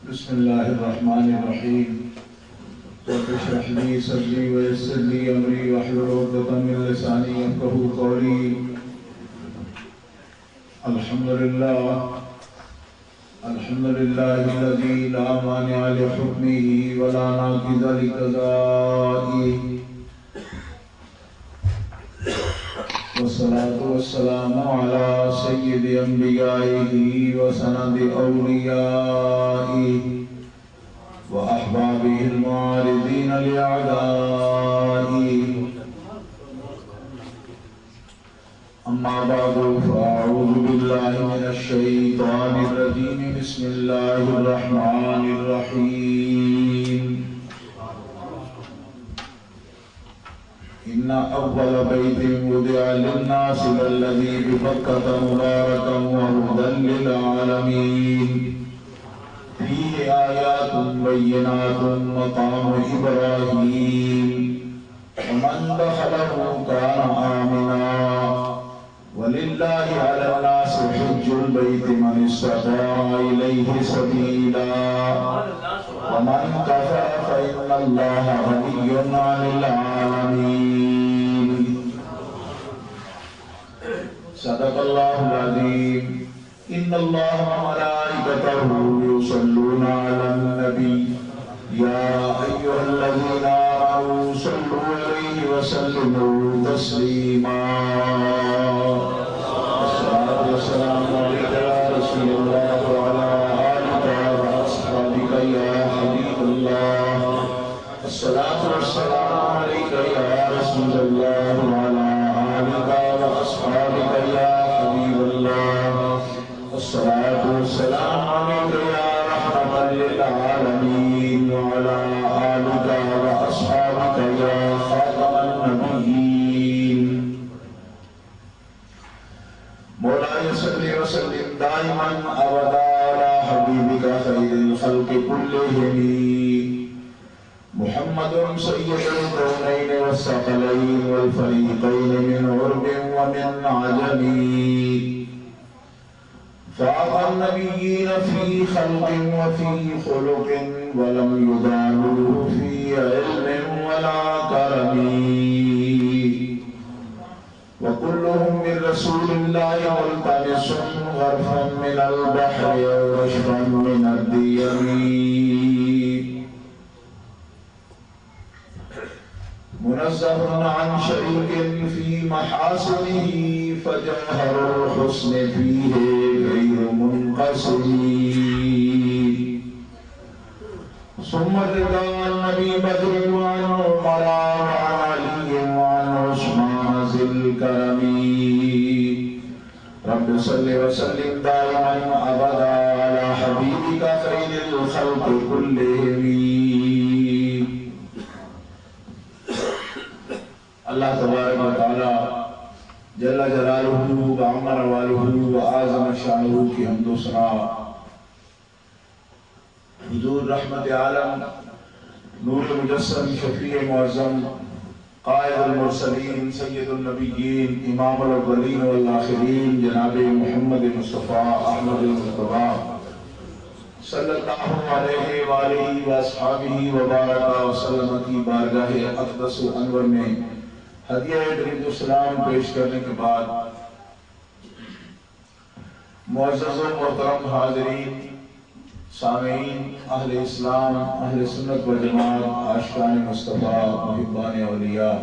بسم الله الرحمن الرحيم. رب اشرح لي صدري ويسر لي أمري واحلل عقدة من لساني يفقهوا قولي. الحمد لله الذي لا مانع لحكمه ولا ناقض لقضائه، والصلاة والسلام على سيد أنبيائه وسند أوليائه وأحبابه المعارضين لأعدائه. أما بعد فأعوذ بالله من الشيطان الرجيم. بسم الله الرحمن الرحيم. إن أول بيت وضع للناس الذي ببكة مباركا وهدى للعالمين، فيه آيات بينات مقام إبراهيم، ومن دخله كان آمنا، ولله على الناس حج البيت من استطاع إليه سبيلا، ومن كفر فإن الله غني عن العالمين. صدق الله العظيم. إن الله وملائكته يصلون على النبي يا أيها الذين آمنوا صلوا عليه وسلموا تسليما. الصلاة والسلام عليك يا رسول الله وعلى آلك وأصحابك يا حبيب الله. الصلاة والسلام عليك يا رسول الله وعلى آلك وأصحابك يا حبيب الله. الصلاة والسلام عليك يا رحمة للعالمين وعلى آلك وأصحابك يا خاتم النبيين. مولاي صل وسلم دائما أبدا على حبيبك خير الخلق كلهم، محمد سيد الكونين والثقلين والفريقين من عرب ومن عجم، فاق النبيين في خلق وفي خلق، ولم يضاهوه في علم ولا كرم، وكلهم من رسول الله ملتمس غرفا من البحر أو رشفا من الديم. منزه عن شريك في محاسنه، فجوهر الحسن فيه غير منقسم. ثم الرضا عن نبي بدر وعن عمر وعن علي وعن عثمان ذي الكرم. رب صل وسلم دائما أبدا على حبيبك خير الخلق كلهم. اللہ تبارک و تعالی جل جلالہ وعمر والہ وآزم شانہ کی حمد و ثنا حضور رحمت عالم نور مجسم شفیع معظم قائد المرسلین سید النبیین امام الاولین والآخرین جناب محمد مصطفیٰ احمد المصطفیٰ صلی اللہ علیہ وآلہ وآصحابہ وبارک وسلم کی بارگاہ اقدس و انور میں ہدیہ درود و سلام پیش کرنے کے بعد، معزز و محترم حاضرین، سامعین، اہل اسلام، اہل سنت و جماعت، عاشقان مصطفیٰ، محبان اولیاء،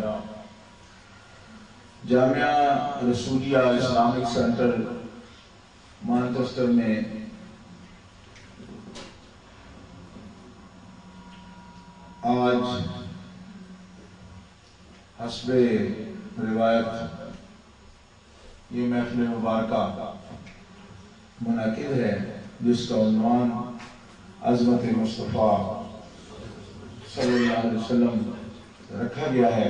جامعہ رسولیہ اسلامک سینٹر مانچسٹر میں آج حسب روایت یہ محفل مبارکہ منعقد ہے، جس کا عنوان عظمت مصطفیٰ صلی اللہ علیہ وسلم رکھا گیا ہے۔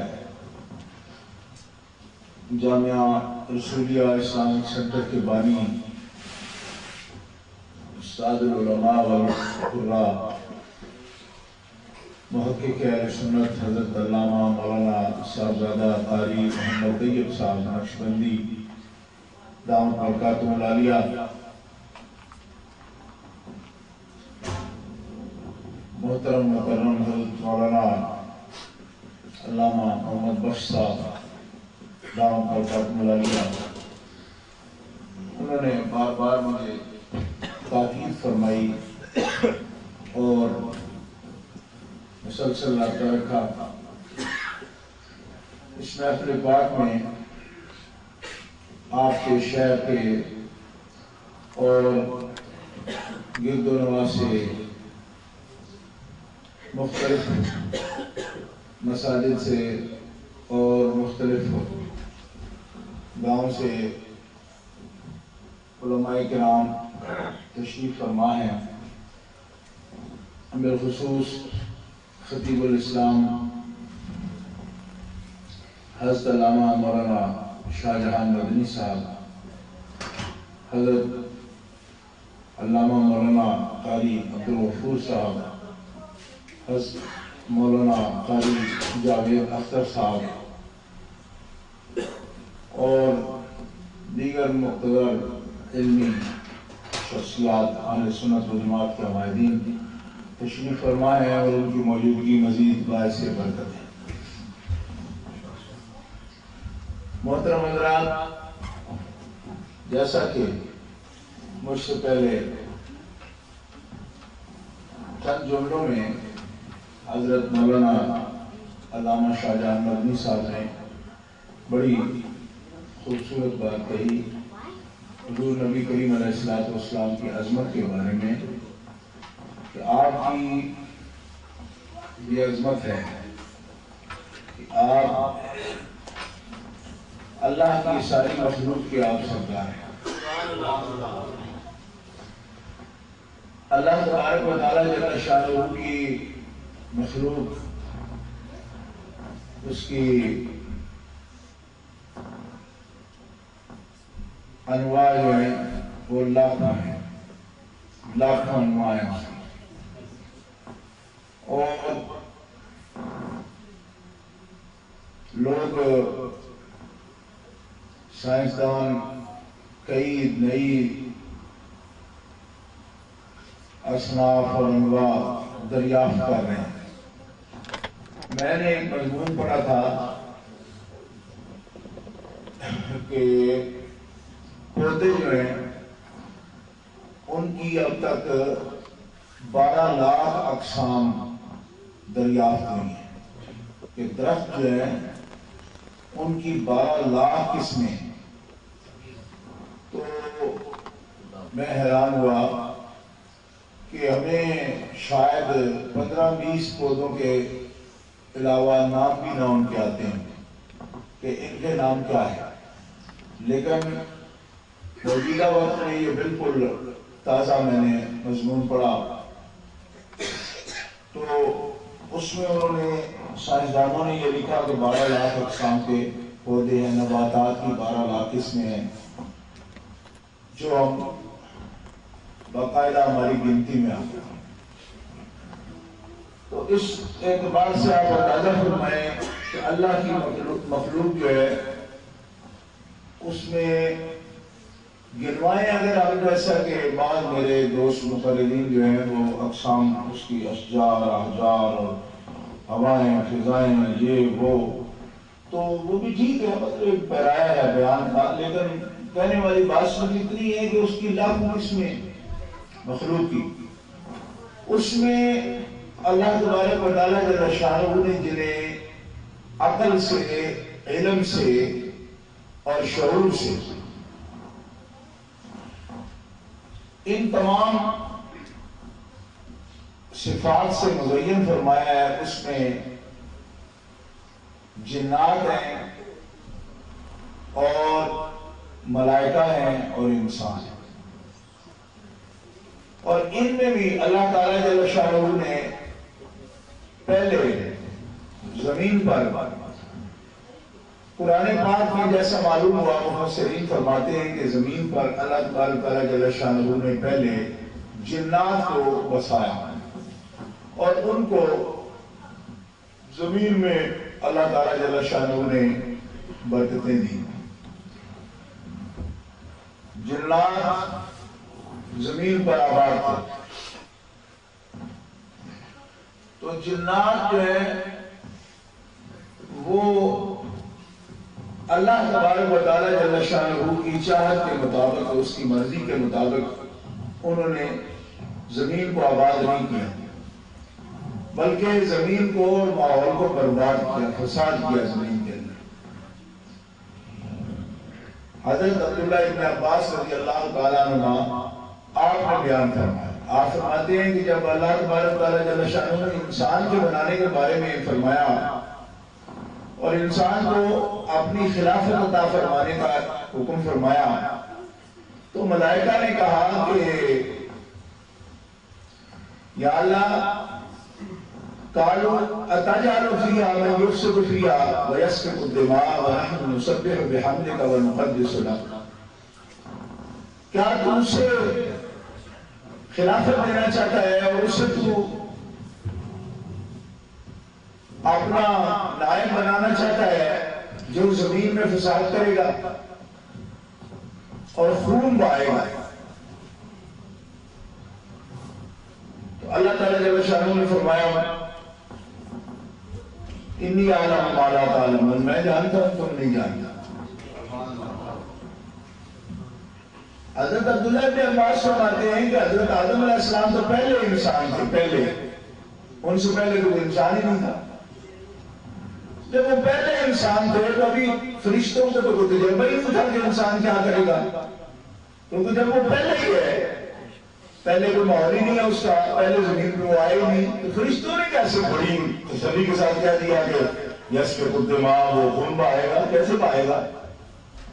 جامعہ رسولیہ اسلامک سینٹر کے بانی استاد العلماء والقراء محقق اہل سنت حضرت علامہ مولانا صاحبزادہ قاری محمد طیب صاحب نقشبندی دامت برکاتہ العالیہ محترم مکرم حضرت مولانا علامہ محمد بخش صاحب دامت برکاتہ العالیہ، انہوں نے بار بار مجھے تاکید فرمائی اور مسلسل رابطہ رکھا۔ اس محفل پاک میں آپ کے شہر کے اور گرد و نواح سے مختلف مساجد سے اور مختلف گاؤں سے علماء کرام تشریف فرما ہیں۔ بالخصوص خطیب الاسلام حضرت علامہ مولانا شاہ جہان مدنی صاحب، حضرت علامہ مولانا قاری عبدالغفور صاحب، حضرت مولانا قاری جاوید اختر صاحب اور دیگر مقتدر علمی شخصیات اہل سنت و جماعت کے عمائدین تشریف فرما ہیں اور ان کی موجودگی مزید باعث برکت ہے۔ محترم حضرات، جیسا کہ مجھ سے پہلے چند جملوں میں حضرت مولانا علامہ شاہ جہان مدنی صاحب نے بڑی خوبصورت بات کہی حضور نبی کریم علیہ السلام کی عظمت کے بارے میں، کہ آپ کی یہ عظمت ہے کہ آپ اللہ کی ساری مخلوق کے آپ سردار ہیں۔ اللہ تبارک و تعالیٰ جل شانہ کی مخلوق، اس کی انواع جو ہیں وہ لاکھوں ہیں، لاکھوں انواع ہیں، اور لوگ سائنسدان کئی نئی اصناف اور انواع دریافت کر رہے ہیں۔ میں نے ایک مضمون پڑھا تھا کہ پودے جو ہیں ان کی اب تک 12 لاکھ اقسام دریافت ہوئی ہیں، کہ درخت جو ہیں ان کی 12 لاکھ قسمیں ہیں۔ تو میں حیران ہوا کہ ہمیں شاید 15-20 پودوں کے علاوہ نام بھی نہ ان کے آتے ہیں کہ ان کے نام کیا ہے، لیکن موجودہ وقت میں یہ بالکل تازہ میں نے مضمون پڑھا تو اس میں انہوں نے سائنسدانوں نے یہ لکھا کہ 12 لاکھ اقسام کے پودے ہیں، نباتات کی 12 لاکھ قسمیں ہیں جو ہم باقاعدہ ہماری گنتی میں آتے ہیں۔ تو اس اعتبار سے آپ اندازہ فرمائیں کہ اللہ کی مخلوق جو ہے اس میں گنوائیں اگر آپ جیسا کہ بعض میرے دوست مقررین جو ہیں وہ اقسام اس کی اشجار، احجار اور ہوائیں، فضائیں، یہ وہ، تو وہ بھی ٹھیک ہے، مطلب ایک پیرایا ہے بیان تھا، لیکن کہنے والی بات صرف اتنی ہے کہ اس کی لاکھوں قسمیں مخلوق کی، اس میں اللہ تبارک و تعالیٰ جل شانہ نے جنہیں عقل سے، علم سے اور شعور سے ان تمام صفات سے مزین فرمایا ہے، اس میں جنات ہیں اور ملائکہ ہیں اور انسان ہیں، اور ان میں بھی اللہ تعالیٰ جل شانہ نے پہلے زمین پر قرآن پاک میں جیسا معلوم ہوا، مفسرین فرماتے ہیں کہ زمین پر اللہ تعالیٰ جل شانہ نے پہلے جنات کو بسایا اور ان کو زمین میں اللہ تعالیٰ جل شانہ نے برکتیں دی۔ جنات زمین پر آباد تھے، تو جنات جو ہے وہ اللہ تبارک و تعالیٰ جل شانہ کی چاہت کے مطابق، اس کی مرضی کے مطابق انہوں نے زمین کو آباد نہیں کیا، بلکہ زمین کو اور ماحول کو برباد کیا، فساد کیا زمین کے اندر۔ حضرت عبداللہ ابن عباس رضی اللہ تعالیٰ عنہ آپ نے بیان فرمایا، آپ فرماتے ہیں کہ جب اللہ تبارک و تعالیٰ جل شانہ نے انسان کے بنانے کے بارے میں فرمایا اور انسان کو اپنی خلافت عطا فرمانے کا حکم فرمایا، تو ملائکہ نے کہا کہ یا اللہ قالوا اتجعل فيها من يفسد فيها ويسفك الدماء ونحن نسبح بحمدك ونقدس لك، کیا تو اسے خلافت دینا چاہتا ہے اور اسے تو اپنا نائب بنانا چاہتا ہے جو زمین میں فساد کرے گا اور خون بہائے گا؟ تو اللہ تعالیٰ جل شانہ نے فرمایا انی اعلم ما لا تعلمون، میں جانتا ہوں تم نہیں جانتا۔ حضرت عبداللہ بن عباس فرماتے ہیں کہ حضرت آدم علیہ السلام تو پہلے انسان تھے، پہلے ان سے پہلے تو انسان ہی نہیں تھا۔ جب وہ پہلے انسان تھے تو ابھی فرشتوں کو تو کوئی تجربہ ہی نہیں تھا کہ انسان کیا کرے گا، کیونکہ جب وہ پہلے ہی ہے، پہلے کوئی ماحول ہی نہیں ہے اس کا، پہلے زمین پہ وہ آئے ہی نہیں، تو فرشتوں نے کیسے بڑی تسلی کے ساتھ کہہ دیا کہ یسفک الدماء، وہ خون بہائے گا؟ کیسے بہائے گا،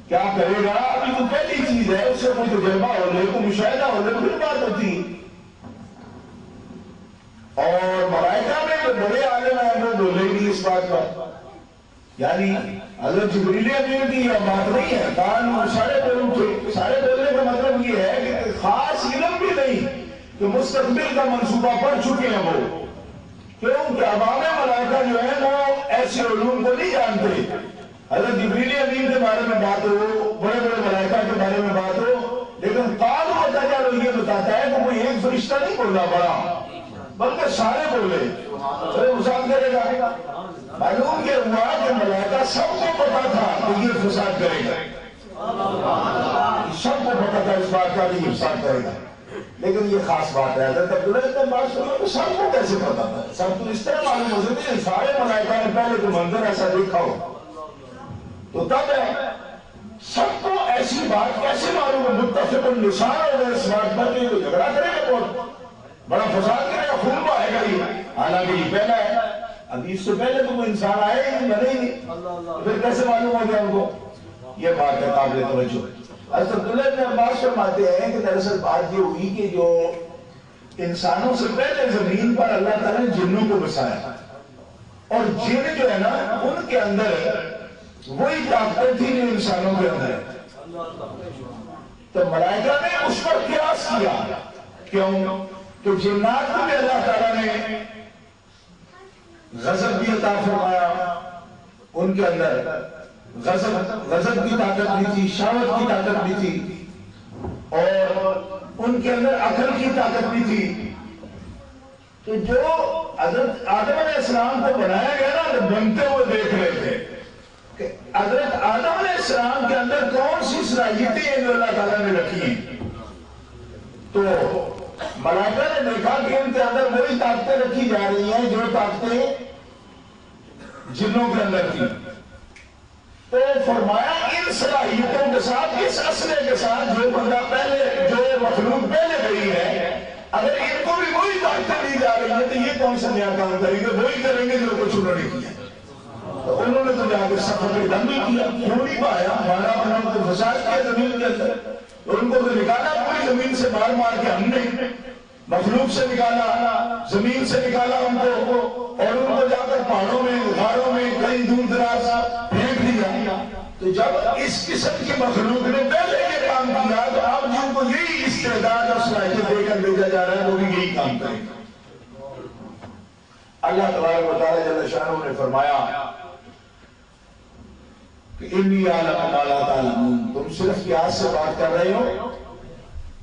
کیا کرے گا؟ ابھی تو پہلی چیز ہے، اس سے کوئی تجربہ ہو لے، کوئی مشاہدہ ہو لے، پھر بات ہوتی۔ اور ملائکہ میں جو بڑے عالم ہیں وہ بولے نہیں اس بات پر، یعنی حضرت جبریل امین کی یہ بات نہیں ہے، کان سارے بولنے کا مطلب یہ ہے کہ خاص علم بھی نہیں کہ مستقبل کا منصوبہ پڑھ چکے ہیں وہ، کیونکہ عوام ملائکہ جو ہے وہ ایسے علوم کو نہیں جانتے۔ حضرت جبریل امین کے بارے میں بات ہو، بڑے بڑے ملائکہ کے بارے میں بات ہو، لیکن قال و تجعل یہ بتاتا ہے کہ کوئی ایک فرشتہ نہیں بولا بڑا، بلکہ سارے بولے، تو مساعد کرے گا۔ معلوم یہ ہوا کہ ملائکہ سب کو پتا تھا کہ یہ فساد کرے گا، سب کو پتا تھا اس بات کا کہ یہ فساد کرے گا، لیکن یہ خاص بات ہے حضرت عبداللہ ابن عباس کو سب کو کیسے پتا تھا؟ سب تو اس طرح معلوم ہو سکتے ہیں سارے ملائکہ نے پہلے تو منظر ایسا دیکھا ہو، تو تب ہے سب کو ایسی بات کیسے معلوم ہے؟ متفق اللسان ہو گئے اس بات پر کہ یہ جھگڑا کرے گا، بہت بڑا فساد کرے گا، خون بہائے گا یہ، حالانکہ یہ پہلا ہے، ابھی اس سے پہلے تو وہ انسان آئے ہی بنے ہی نہیں، پھر کیسے معلوم ہو گیا ان کو؟ یہ بات ہے قابل توجہ۔ حضرت عبداللہ بن عباس فرماتے ہیں کہ دراصل بات یہ ہوئی کہ جو انسانوں سے پہلے زمین پر اللہ تعالیٰ نے جنوں کو بسایا، اور جن جو ہے نا ان کے اندر وہی طاقتیں تھی جو انسانوں کے اندر ہے، تو ملائکہ نے اس پر قیاس کیا، کیوں کہ جنات کو بھی اللہ تعالیٰ نے غضب بھی عطا فرمایا، ان کے اندر غضب کی طاقت بھی تھی، شہوت کی طاقت بھی تھی، اور ان کے اندر عقل کی طاقت بھی تھی۔ تو جو حضرت آدم علیہ السلام کو بنایا گیا نا، تو بنتے ہوئے دیکھ رہے تھے کہ حضرت آدم علیہ السلام کے اندر کون سی صلاحیتیں ہیں جو اللہ تعالیٰ نے رکھی ہیں، تو ملائکہ نے دیکھا کہ ان کے اندر وہی طاقتیں رکھی جا رہی ہیں جو طاقتیں جنوں کے اندر تھی، تو فرمایا ان صلاحیتوں کے ساتھ، اس اسلحے کے ساتھ جو بندہ پہلے، جو مخلوق پہلے گئی ہے، اگر ان کو بھی وہی طاقتیں دی جا رہی ہیں تو یہ کون سا نیا کام کریں گے؟ وہی کریں گے جو کچھ انہوں نے کیا۔ تو انہوں نے تو جا کے سفر پہ دم بھی کیا، خون بھی بہایا، مارا بنا کو فساد کیا زمین کے اندر، ان کو تو نکالا پوری زمین سے مار مار کے، ہم نے مخلوق سے نکالا، زمین سے نکالا ان کو، اور ان کو جا کر پہاڑوں میں، غاروں میں، کئی دور دراز پھینک دیا۔ تو جب اس قسم کی مخلوق نے پہلے یہ کام کیا تو اب جن کو یہی استعداد اور صلاحیت دے کر بھیجا جا رہا ہے وہ بھی یہی کام کریں گے۔ اللہ تبارک و تعالیٰ جل شانہ نے فرمایا کہ انی اعلم ما لا تعلمون، تم صرف قیاس سے بات کر رہے ہو،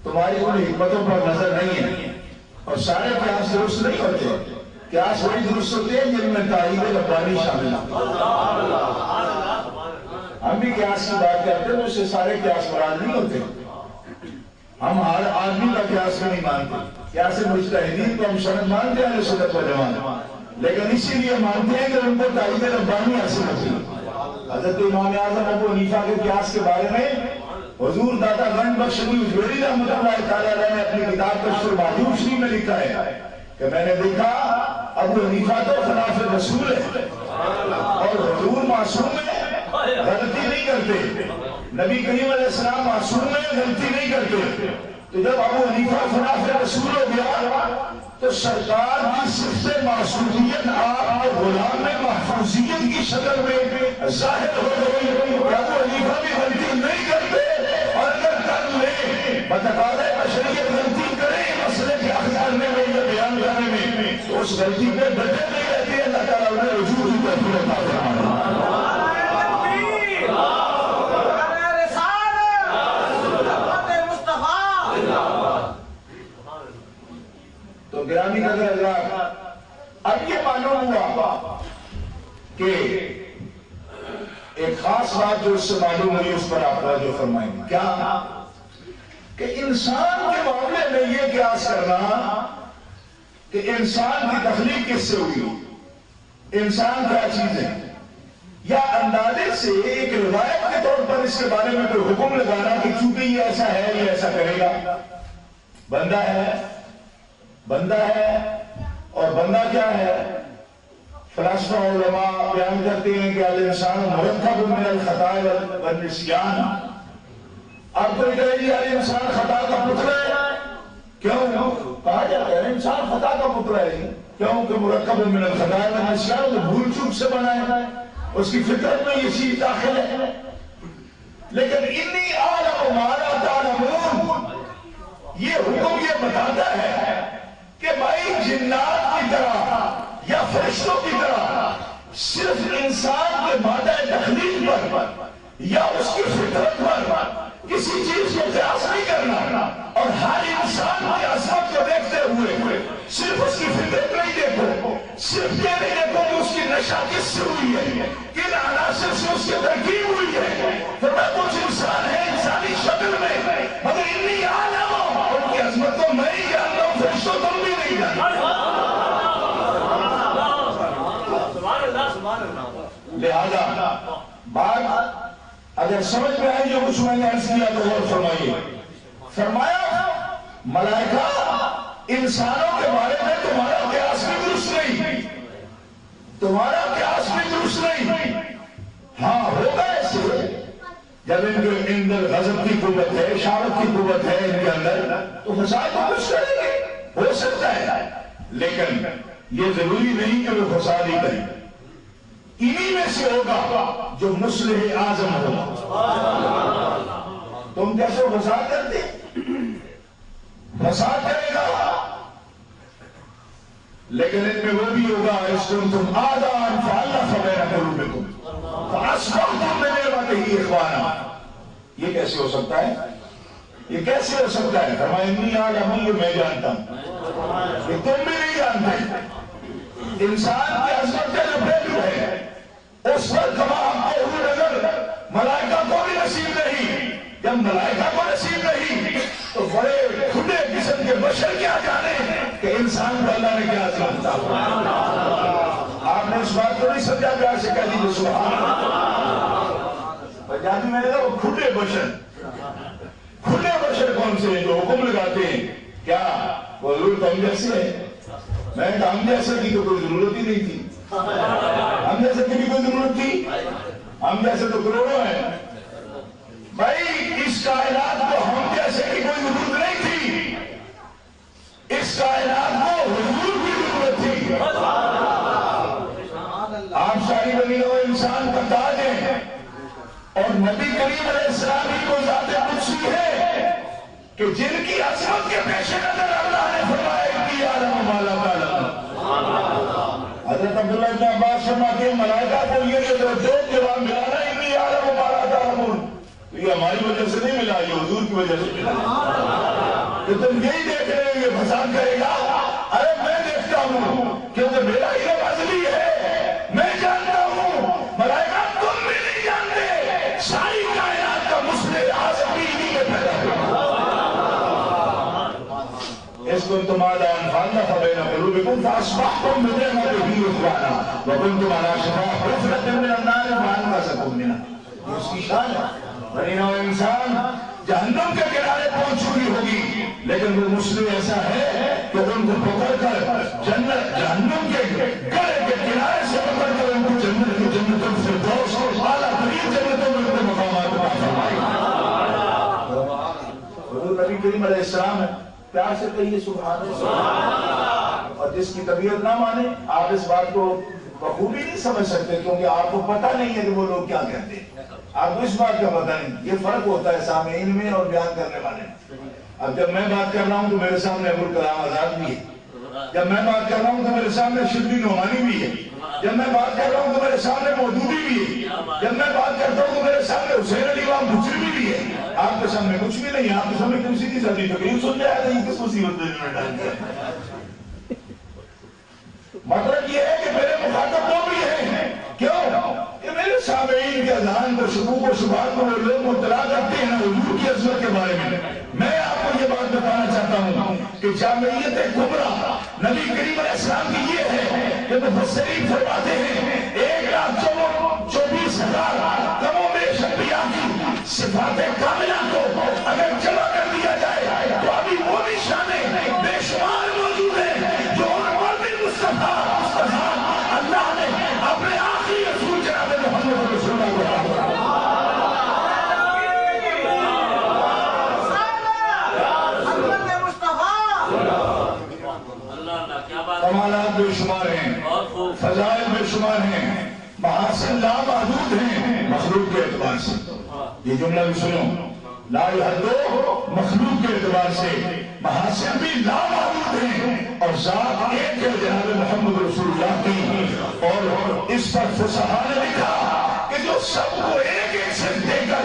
تمہاری ان حکمتوں پر نظر نہیں ہے، اور سارے قیاس درست نہیں ہوتے، قیاس وہی درست ہوتے ہیں جن میں تائید ربانی شامل ہے۔ ہم بھی قیاس کی بات کرتے ہیں، اس سے سارے قیاس مراد نہیں ہوتے، ہم ہر آدمی کا قیاس میں نہیں مانتے، قیاس مجتہدین کو ہم سند مانتے ہیں سنت و جماعت، لیکن اسی لیے مانتے ہیں کہ ان کو تائید ربانی حاصل ہوتی ہے۔ حضرت امام اعظم ابو حنیفہ کے قیاس کے بارے میں حضور داتا گنج بخش اجمیری رحمۃ اللہ تعالی علیہ نے اپنی کتاب کشف المحجوب شریف میں لکھا ہے کہ میں نے دیکھا ابو حنیفہ تو خلاف رسول ہے اور حضور معصوم ہے، غلطی نہیں کرتے، نبی کریم علیہ السلام معصوم ہے، غلطی نہیں کرتے۔ تو جب ابو حنیفہ خلاف رسول ہو گیا تو سرکار کی صفت معصومیت آپ کے غلام میں محفوظیت کی شکل میں ظاہر ہو گئی۔ ابو حنیفہ بھی غلطی نہیں کرتے، اور اگر کر لیں بتقاضۂ بشریت غلطی کریں مسئلے کے حل کرنے میں یا بیان کرنے میں، تو اس غلطی پہ ڈٹے نہیں رہتے، اللہ تعالیٰ انہیں رجوع کی توفیق عطا فرمائے۔ تو گرامی قدر حضرات، اب یہ معلوم ہوا کہ ایک خاص بات جو اس سے معلوم ہوئی اس پر آپ توجہ فرمائیں گے، کیا کہ انسان کے معاملے میں یہ قیاس کرنا کہ انسان کی تخلیق کس سے ہوئی، انسان کیا چیز ہے، یا اندازے سے ایک روایت کے طور پر اس کے بارے میں کوئی حکم لگانا کہ چونکہ یہ ایسا ہے یہ ایسا کرے گا، بندہ ہے اور بندہ کیا ہے؟ فلاسفہ علماء بیان کرتے ہیں کہ الانسان مرکب من الخطاء والنسیان۔ اب کوئی کہے جی انسان خطا کا پتلا ہے، کیوں؟ کہا جاتا ہے انسان خطا کا پتلا ہے، کیوں کہ مرکب من الخطاء والنسیان، وہ بھول چوک سے بنایا ہے، اس کی فطرت میں یہ چیز داخل ہے۔ لیکن انی اعلم ما لا تعلمون، یہ حکم یہ بتاتا ہے کہ بھائی جنات کی طرح یا فرشتوں کی طرح صرف انسان کے مادہ تخلیق پر یا اس کی فطرت پر کسی چیز کو قیاس نہیں کرنا، اور ہر انسان کی عظمت کو دیکھتے ہوئے صرف اس کی فطرت نہیں دیکھو، صرف یہ نہیں دیکھو کہ اس کی نشہ کس سے ہوئی ہے، کن عناصر سے اس کی ترکیب ہوئی ہے، فرمایا کچھ انسان ہے انسانی شکل میں، مگر انی عالم ہوں، ان کی عظمت کو میں ہی جانتا ہوں، فرشتوں تم بھی نہیں جانتا۔ لہذا بات اگر سمجھ میں آئی جو کچھ میں نے عرض کیا تو غور فرمائیے۔ فرمایا ملائکہ انسانوں کے بارے میں تمہارا قیاس بھی درست نہیں، تمہارا قیاس بھی درست نہیں، ہاں ہوگا ایسے جب ان کے اندر غضب کی قوت ہے، اشارت کی قوت ہے ان کے اندر تو فساد کو کچھ کریں گے، ہو سکتا ہے، لیکن یہ ضروری نہیں کہ وہ فساد ہی کریں، انہی میں سے ہوگا جو مصلح اعظم ہوگا۔ تم کیسے فساد کرتے؟ فساد کرے گا لیکن ان میں وہ بھی ہوگا اس کنتم آدان فالف بین قلوبکم فاصبحتم بنعمتہ اخوانا۔ یہ کیسے ہو سکتا ہے؟ یہ کیسے ہو سکتا ہے؟ فرمایا انی اعلم، یہ میں جانتا ہوں، یہ تم بھی نہیں جانتے۔ انسان کی عظمت کا جو پہلو ہے اس پر تمام حضور اگر ملائکہ کو بھی نصیب نہیں، جب ملائکہ کو نصیب نہیں تو بڑے کھلے قسم کے بشر کیا جانے کہ انسان کو اللہ نے کیا عظمت عطا۔ آپ نے اس بات کو نہیں سمجھا، پیار سے کہہ دیجیے سبحان اللہ۔ جاتی میں نے کہا وہ کھلے بشر کون سے ہیں جو حکم لگاتے ہیں؟ کیا وہ حضور تم جیسے ہیں؟ میں کہا ہم جیسے کی تو کوئی ضرورت ہی نہیں تھی، ہم جیسے کی بھی کوئی ضرورت تھی، ہم جیسے تو کروڑوں ہیں بھائی، اس کائنات کو ہم جیسے کی کوئی ضرورت نہیں تھی، اس کائنات کو حضور کی ضرورت تھی۔ آپ شاہی بنی ہو انسان کا تاج ہیں اور نبی کریم علیہ السلام ہی کو ذات قدسی ہے کہ جن کی عظمت کے پیش نظر اللہ نے فرمایا کہ عالم مالا تعالی۔ حضرت عبداللہ ابن عباس فرماتے ہیں ملائکہ کو یہ جو جواب ملا نا انی عالم مالا تعلمون، تو یہ ہماری وجہ سے نہیں ملا، یہ حضور کی وجہ سے ملا۔ تو تم یہی دیکھ رہے ہو یہ فساد کرے گا، ارے میں دیکھتا ہوں کیونکہ میرا علم ازلی ہے، میں جانتا ہوں، ملائکہ تم بھی نہیں جانتے، ساری کائنات کا مصلح اعظم بھی انہی میں پیدا ہوا۔ اس کنتم اعداء فألف بین قلوبکم فاصبحتم بنعمتہ اخوانا وکنتم علی شفا حفرۃ من النار فانقذکم منها۔ یہ اس کی شان ہے۔ بنی نوع انسان جہنم کے کنارے پہنچ چکی ہوگی، لیکن وہ مصلح ایسا ہے کہ ان کو پکڑ کر جنت جہنم کے گڑھے کے کنارے سے پکڑ کر ان کو جنت الفردوس اعلیٰ ترین جنتوں میں ان کو مقامات عطا فرمائے۔ حضور نبی کریم علیہ السلام ہے، پیار سے کہیے سبحان اللہ۔ اور جس کی طبیعت نہ مانے آپ اس بات کو بخوبی نہیں سمجھ سکتے، کیونکہ آپ کو پتہ نہیں ہے کہ وہ لوگ کیا کہتے ہیں، آپ کو اس بات کا پتہ نہیں۔ یہ فرق ہوتا ہے سامعین میں اور بیان کرنے والے میں۔ اب جب میں بات کر رہا ہوں تو میرے سامنے ابوالکلام آزاد بھی ہے، جب میں بات کر رہا ہوں تو میرے سامنے شبلی نعمانی بھی ہے، جب میں بات کر رہا ہوں تو میرے سامنے مودودی بھی ہے، جب میں بات کرتا ہوں تو میرے سامنے حسین علی امام بچری بھی ہے۔ آپ کے سامنے کچھ بھی نہیں ہے، آپ کے سامنے کسی کی ساتھی تقریر سن جائے تو یہ کس مصیبت میں ڈال دیا۔ مطلب یہ ہے کہ میرے مخاطب وہ بھی ہیں، کیوں کہ میرے سامعین کے اذہان کو شکوک و شبہات کو وہ لوگ مطلع کرتے ہیں نا حضور کی عظمت کے بارے میں۔ میں آپ کو یہ بات بتانا چاہتا ہوں کہ جامعیت کبریٰ نبی کریم علیہ السلام کی یہ ہے کہ مفسرین فرماتے ہیں 1,24,000 کم و بیش انبیاء کی صفات کاملہ کو اگر جمع کر دیا جائے تو ابھی وہ بھی شانیں بے شمار موجود ہیں جو مصطفیٰ اللہ نے اپنے آخری رسول جناب محمد رسول اللہ کو کمالات بے شمار ہیں، فضائل بے شمار ہیں، محاسن لامحدود ہیں مخلوق کے اعتبار سے۔ یہ جملہ بھی سنو، لا یحدو مخلوق کے اعتبار سے محاسن بھی لامحدود ہیں، اور ذات ایک ہے جناب محمد رسول اللہ کی۔ اور اس پر فصحاء نے لکھا کہ جو سب کو ایک ایک صرف دے کر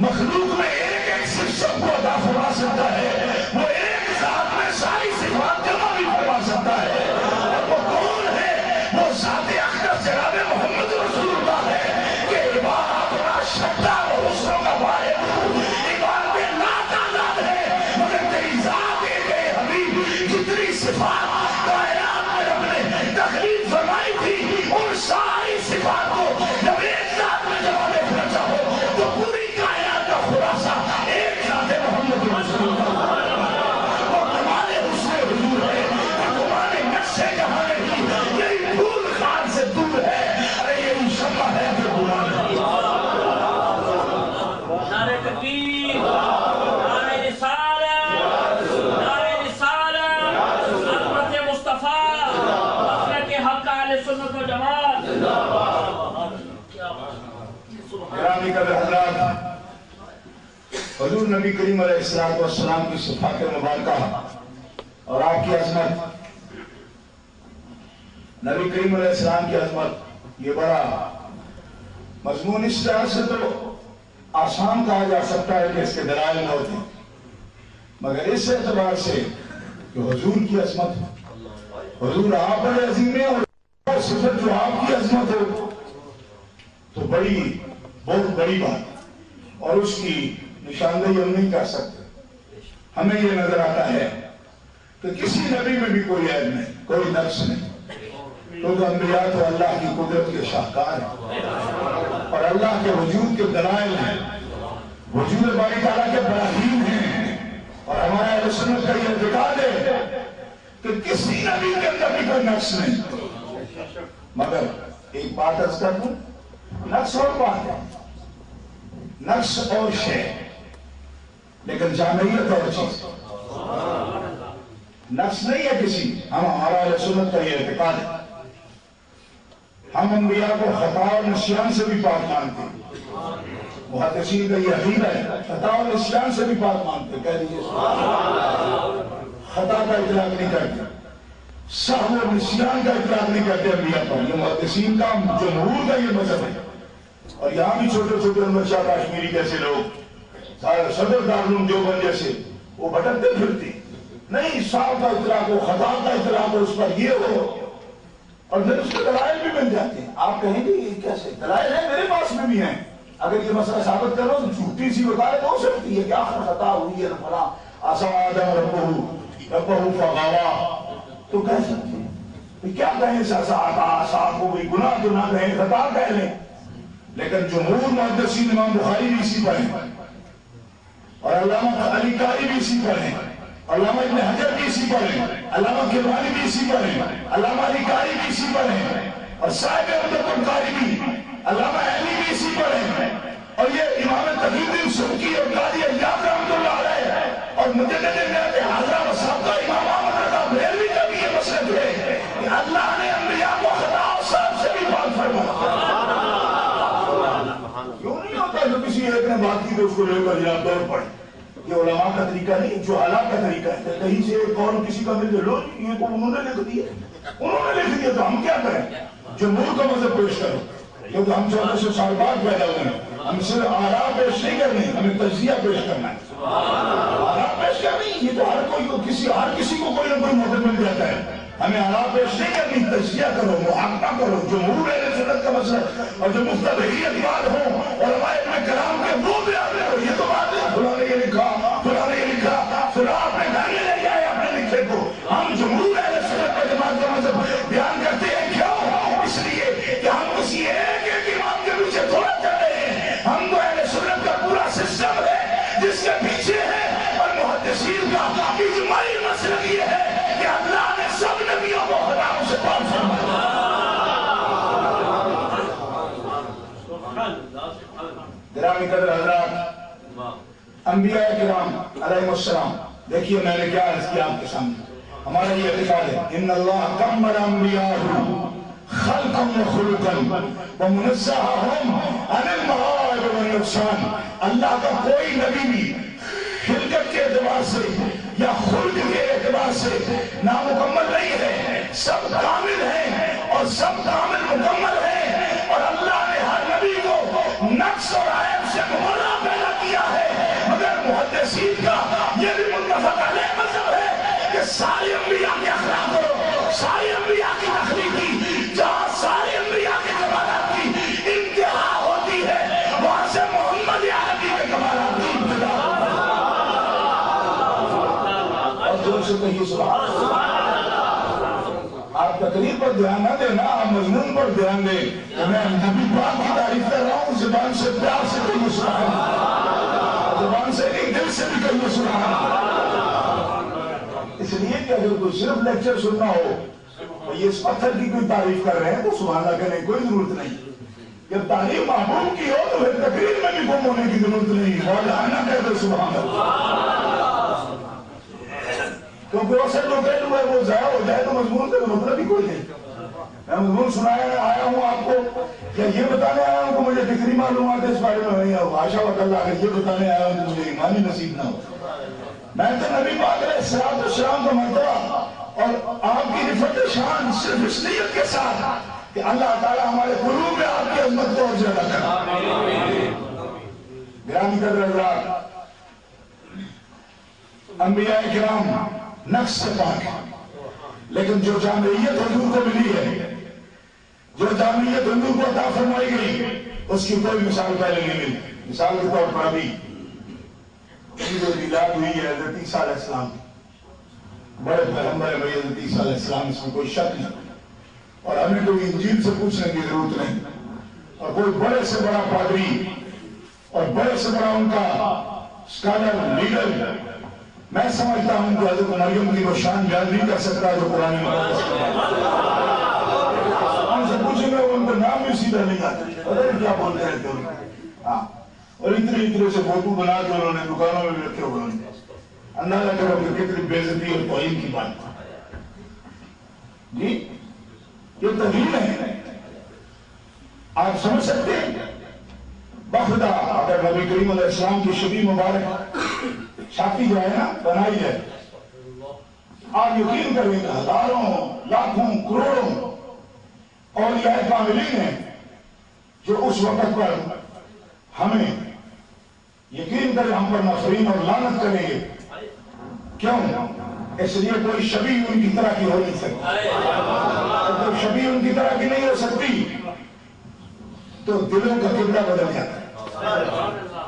مخلوق میں ایک ایک صرف سب کو عطا فرما سکتا ہے، وہ ایک ذات میں ساری صفات جمع بھی فرما سکتا ہے۔ اور وہ کون ہے؟ وہ ذات اقدس جناب محمد رسول اللہ ہے کہ عبارت بڑا شدہ و حسنوں کا واحد عبارت لا تعداد ہے، مگر تیری ذات ایک ہے حبیب۔ جتنی صفات کائنات میں رب نے تخلیق فرمائی تھی ان ساری صفات کو جب ایک ذات میں جمع دیکھنا چاہو تو پوری کائنات کا خلاصہ ایک ذات محمد رسول اللہ۔ وہ تمہارے حسن حضور ہے، تمہارے نقشے جہاں نہیں، یہی دور خان سے دور ہے، ارے یہی شمع ہے جو قرآن ہے۔ نعرہ تکبیر، نعرہ رسالت، نعرہ رسالت، عظمت مصطفیٰ، غفلت حق اہل سنت و جماعت۔ گرامی قدر حضرات، حضور نبی کریم علیہ السلام کی صفات مبارکہ اور آپ کی عظمت، نبی کریم علیہ السلام کی عظمت، یہ بڑا مضمون اس طرح سے تو آسان کہا جا سکتا ہے کہ اس کے دلائل موجود ہیں، مگر اس اعتبار سے کہ حضور کی عظمت، حضور آپ بڑے عظیم ہیں اور صفت جو آپ کی عظمت ہو تو بہت بڑی بات، اور اس کی نشاندہی ہم نہیں کر سکتے۔ ہمیں یہ نظر آتا ہے کہ کسی نبی میں بھی کوئی عیب نہیں، کوئی نقص نہیں، کیونکہ انبیاء تو اللہ کی قدرت کے شاہکار ہیں اور اللہ کے وجود کے دلائل ہیں، وجود باری تعالیٰ کے براہین ہیں، اور ہمارا اہل سنت کا یہ اعتقاد ہے کہ کسی نبی کے اندر بھی کوئی نقص نہیں۔ مگر ایک بات عرض کر دوں، نقص اور بات ہے، نقص اور شے، لیکن جامعیت اور چیز، نقص نہیں ہے کسی، ہمارا اہل سنت کا یہ اعتقاد ہے۔ ہم انبیاء کو خطا اور نسیان سے بھی پاک مانتے ہیں، محدثین کا یہ عقیدہ ہے، خطا اور نسیان سے بھی پاک مانتے ہیں، کہہ دیجئے خطا کا اطلاق نہیں کرتے، سہو اور نسیان کا اطلاق نہیں کرتے انبیاء پر۔ یہ محدثین کا جمہور کا یہ مذہب ہے، اور یہاں بھی چھوٹے چھوٹے انور شاہ کاشمیری جیسے لوگ، صدر دارالعلوم دیوبند جیسے، وہ بھٹکتے پھرتے نہیں صاحب کا اطلاق ہو، خطا کا اطلاق ہو، اس پر یہ ہو، اور پھر اس کے دلائل بھی بن جاتے ہیں. آپ کہیں گے یہ کیسے؟ دلائل ہیں، میرے پاس میں بھی ہیں. اگر یہ مسئلہ ثابت کرو تو جھوٹی سی وکالت ہو سکتی ہے کہ آخر خطا ہوئی ہے فلاں عصا آدم ربہ فغوا، تو کہہ سکتے ہیں. کیا کہیں صاحب کو کوئی گناہ تو نہ کہیں، خطا کہہ لیں. لیکن جمہور محدثین امام بخاری بھی اسی پر ہیں، اور علامہ علی قاری بھی اسی پر ہیں، علامہ ابن حجر بھی اسی پر ہیں، علامہ کلوانی بھی اسی پر ہیں، علامہ علی قاری بھی اسی پر ہیں، اور صاحب عمدۃ القاری بھی، علامہ علی بھی اسی پر ہیں. اور یہ امام تقی الدین سبکی اور قاضی ایاز رحمۃ اللہ علیہ اور مجدد ملت حاضرہ و سابقہ امام احمد رضا بریلوی کا بھی یہ مسلک ہے کہ اللہ نے انبیاء کو خطا و سب سے بھی پاک فرمایا. کیوں نہیں ہوتا جو کسی ایک نے بات کی تو اس کو لے کر جناب دور پڑے؟ یہ علماء کا طریقہ نہیں، جو حالات کا طریقہ ہے. کہیں سے ایک اور کسی کا مل لو، یہ تو انہوں نے لکھ دیا، انہوں نے لکھ دیا تو ہم کیا کریں؟ جمہور کا مذہب پیش کرو، کیونکہ ہم 1400 سال بعد پیدا ہوئے ہیں. ہم صرف آراء پیش نہیں کرنے، ہمیں تجزیہ پیش کرنا ہے. آراء پیش کرنی، یہ تو ہر کسی کو کوئی نہ کوئی مذہب مل جاتا ہے. ہمیں آراء پیش نہیں کرنی، تجزیہ کرو، محاکمہ کرو. جمہور اہل سنت کا مسئلہ اور جو مفتدی اقوال ہوں علماء ابن کلام کے وہ بیان کرو. یہ تو بات ہے فلاں نے یہ لکھا، فلاں نے یہ لکھا، فلاں اپنے گھر میں لے جائے اپنے لکھے کو. ہم جمہور اہل سنت و جماعت کا مذہب بیان کرتے ہیں. کیوں؟ اس لیے کہ ہم کسی ایک امام کے پیچھے تھوڑا چل رہے ہیں. ہم تو اہل سنت کا پورا سسٹم ہے جس کے پیچھے ہے. اور محدثین کا اجماعی مسلک یہ ہے کہ اللہ نے سب نبیوں کو خطاؤں سے پاک فرمایا. گرامی قدر حضرات، انبیاء کرام علیہ السلام، دیکھیے میں نے کیا عرض کیا آپ کے سامنے. ہمارا یہ اعتقاد ہے ان اللہ کمل انبیاءہ خلقا و خلقا ومنزہہم عن المعائب والنقصان. اللہ کا کوئی نبی بھی خلقت کے اعتبار سے یا خلق کے اعتبار سے نامکمل نہیں ہے. سب کامل ہیں اور سب کامل مکمل ہیں. اور اللہ نے ہر نبی کو نقص اور عیب سے مبرا پیدا کیا ہے. مگر محدثین کا یہ بھی متفق علیہ مذہب ہے کہ سارے انبیاء کے اخلاق کرو، سارے انبیاء کی تخلیقی، جہاں سارے انبیاء کے کمالات کی انتہا ہوتی ہے وہاں سے محمد عربی کے کمالات کی ابتدا ہوتی ہے. اور جو سے کہیے سبحان اللہ. آپ تقریر پر دھیان نہ دینا، آپ مضمون پر دھیان دیں. میں نبی پاک کی تعریف کر رہا ہوں، زبان سے پیار سے کہیے سبحان اللہ، زبان سے نہیں دل سے بھی کہیے سبحان اللہ. اس لیے کہ اگر کوئی صرف لیکچر سننا ہو، یہ اس پتھر کی کوئی تعریف کر رہے ہیں تو سبحان اللہ کہنے کی کوئی ضرورت نہیں. جب تعریف محبوب کی ہو تو پھر تقریر میں بھی گم ہونے کی ضرورت نہیں. مولانا کہہ دو سبحان اللہ، کیونکہ وہ سب جو کہہ دوں ہے وہ ضائع ہو جائے تو مضمون کا مطلب ہی کوئی نہیں. میں مضمون سنایا آیا ہوں آپ کو، یا یہ بتانے آیا ہوں کہ مجھے فکری معلومات ہے اس بارے میں نہیں ہو. عائشہ و اللہ اگر یہ بتانے آیا ہوں تو مجھے ایمانی نصیب نہ ہو. میں تو نبی پاک علیہ السلام کا مرتبہ اور آپ کی رفعت شان صرف اس نیت کے ساتھ کہ اللہ تعالیٰ ہمارے قلوب میں آپ کی عظمت کو اجاگر کرے. گرامی قدر حضرات، انبیاء کرام نقص سے پاک ہے، لیکن جو جامعیت حضور کو ملی ہے، جو جامعیت حضور کو عطا فرمائی گئی، اس کی کوئی مثال پہلے نہیں ملی. مثال کے طور پر ابھی جو میلاد ہوئی ہے حضرت عیسیٰ علیہ السلام، بڑے پیغمبر ہے بھائی حضرت عیسیٰ علیہ السلام، اس میں کوئی شک نہیں. اور ہمیں کوئی انجیل سے پوچھنے کی ضرورت نہیں. اور کوئی بڑے سے بڑا پادری اور بڑے سے بڑا ان کا اسکالر لیڈر میں سمجھتا ہوں کہ حضرت مریم کی وہ شان بیان نہیں کر سکتا جو قرآن مقدس ان سے پوچھیں گے ان کا نام بھی سیدھا نہیں آتا. ارے کیا بولتے رہتے ہیں. اور اتنے سے فوٹو بنا کے انہوں نے دکانوں میں بھی رکھے ہوئے ہیں. اندازہ کرو کہ کتنی بے عزتی اور توہین کی بات جی. یہ توہین ہے، آپ سمجھ سکتے ہیں. بخدا اگر نبی کریم علیہ السلام کی شبیہ مبارک چھاپی جائے نا، بنائی جائے، آپ یقین کریں کہ ہزاروں لاکھوں کروڑوں اولیاء کاملین ہیں جو اس وقت پر ہمیں یقین کریں ہم پر نفرین اور لعنت کریں گے. کیوں؟ اس لیے کوئی شبیہ ان کی طرح کی ہو نہیں سکتی. تو شبیہ ان کی طرح کی نہیں ہو سکتی تو دلوں کا قبلہ بدل جاتا ہے.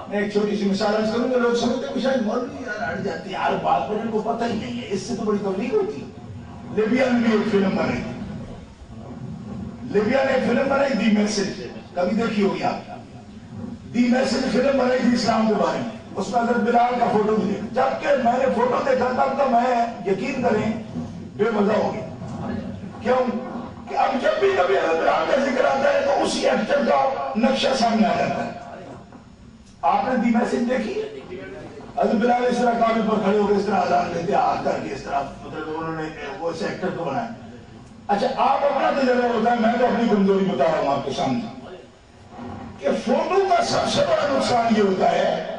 میں ایک چھوٹی سی مثال عرض کروں گا. لوگ سمجھتے ہیں کہ شاید مولوی یار ہٹ جاتی ہے یار بات پر ان کو پتہ ہی نہیں ہے. اس سے تو بڑی تبلیغ ہوتی ہے. لیبیا میں بھی ایک فلم بنائی تھی. لیبیا نے ایک فلم بنائی دی میسج. کبھی دیکھی ہوگی آپ. دی میسج فلم بنائی تھی اسلام کے بارے میں. اس میں حضرت بلال کا فوٹو بھی دیکھا. جب کہ میں نے فوٹو دیکھا تب تو میں یقین کریں بے مزہ ہو گیا. کیوں کہ اب جب بھی کبھی حضرت بلال کا ذکر آتا ہے تو اسی ایکٹر کا نقشہ سامنے آ جاتا ہے. آپ نے دی میسج دیکھی؟ حضرت بلال اس طرح کابل پر کھڑے ہو کے اس طرح اذان دیتے ہاتھ کر کے اس طرح مطلب انہوں نے وہ اس ایکٹر کو بنایا. اچھا آپ اپنا تجربہ ہوتا ہے, میں تو اپنی کمزوری بتا رہا ہوں آپ کے سامنے کہ فوٹو کا سب سے بڑا نقصان یہ ہوتا ہے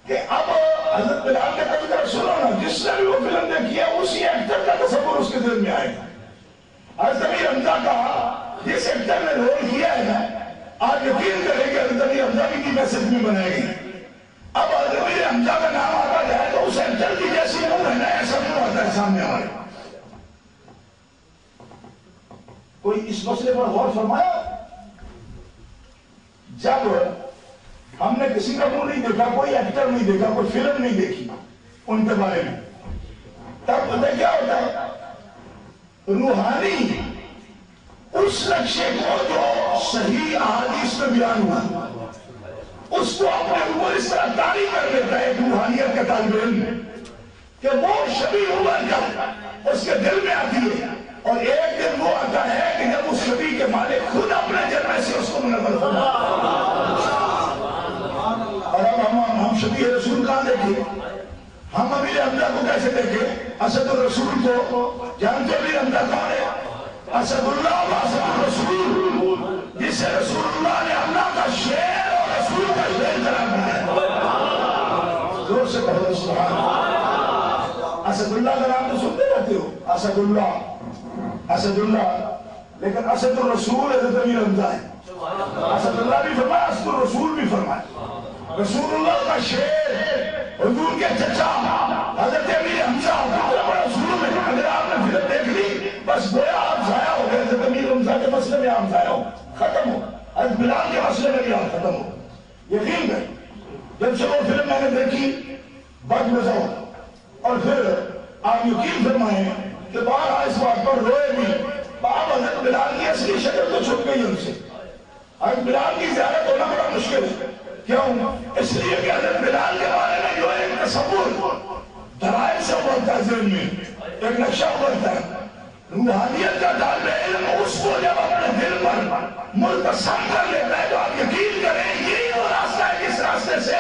کہ اب حضرت بلال کے تذکرہ سنو نا, جس نے بھی وہ فلم دیکھی ہے اسی ایکٹر کا تصور اس کے دل میں آئے گا. حضرت امیر حمزہ کا جس ایکٹر نے رول کیا ہے نا, آپ یقین کریں کہ حضرت امیر حمزہ کی میسج میں بنائے گی. اب حضرت امیر حمزہ کا نام آتا جائے تو اس ایکٹر کی جیسی منہ ہے نا ایسا منہ آتا ہے سامنے ہمارے. کوئی اس مسئلے پر غور فرمایا؟ جب ہم نے کسی کا منہ نہیں دیکھا, کوئی ایکٹر نہیں دیکھا, کوئی فلم نہیں دیکھی ان کے بارے میں, تب پتہ کیا ہوتا ہے؟ روحانی اس نقشے کو جو صحیح احادیث میں بیان ہوا اس کو اپنے اوپر اس طرح طاری کر لیتا ہے روحانیت کا طالب علم کہ وہ شبیہ عمر کا اس کے دل میں آتی ہے. اور ایک دن وہ آتا ہے کہ جب اس شبیہ کے مالک خود اپنے جلوے سے اس کو منور فرماتا. اور اب ہم شبیہ رسول کہاں دیکھیں؟ ہم امیر حمزہ کو کیسے دیکھیں؟ اسد الرسول کو جانتے امیر حمزہ کون ہے؟ اسد اللہ و اسد الرسول, جسے رسول اللہ نے اللہ کا شیر اور رسول کا شیر قرار دیا. زور سے کہو سبحان اللہ. اسد اللہ کا نام تو سنتے رہتے ہو, اسد اللہ اسد اللہ, لیکن اسد الرسول حضرت امیر حمزہ ہے. اسد اللہ بھی فرمایا, اسد الرسول بھی فرمایا. رسول اللہ کا شیر حضور کے چچا حضرت امیر حمزہ بڑا رسول میں. اگر آپ نے فلم دیکھ لی بس گویا آپ ضائع ہو گئے. حضرت امیر حمزہ کے مسئلے میں آپ ضائع ہو, ختم ہو. حضرت بلال کے مسئلے میں بھی آپ ختم ہو. یقین کریں جب سے وہ فلم میں نے دیکھی بد مزہ ہو. اور پھر آپ یقین فرمائیں کہ بار اس بات پر روئے بھی. آپ حضرت بلال کی اصلی شکل تو چھپ گئی ان سے. حضرت بلال کی زیارت ہونا بڑا مشکل ہے. کیوں؟ اس لیے کہ حضرت بلال کے بارے میں جو ایک تصور دلائل سے ابھرتا ہے ذہن میں, ایک نقشہ ابھرتا ہے. روحانیت کا طالب علم اس کو جب اپنے دل پر ملتصم کر لیتا ہے تو آپ یقین کریں یہی وہ راستہ ہے جس راستے سے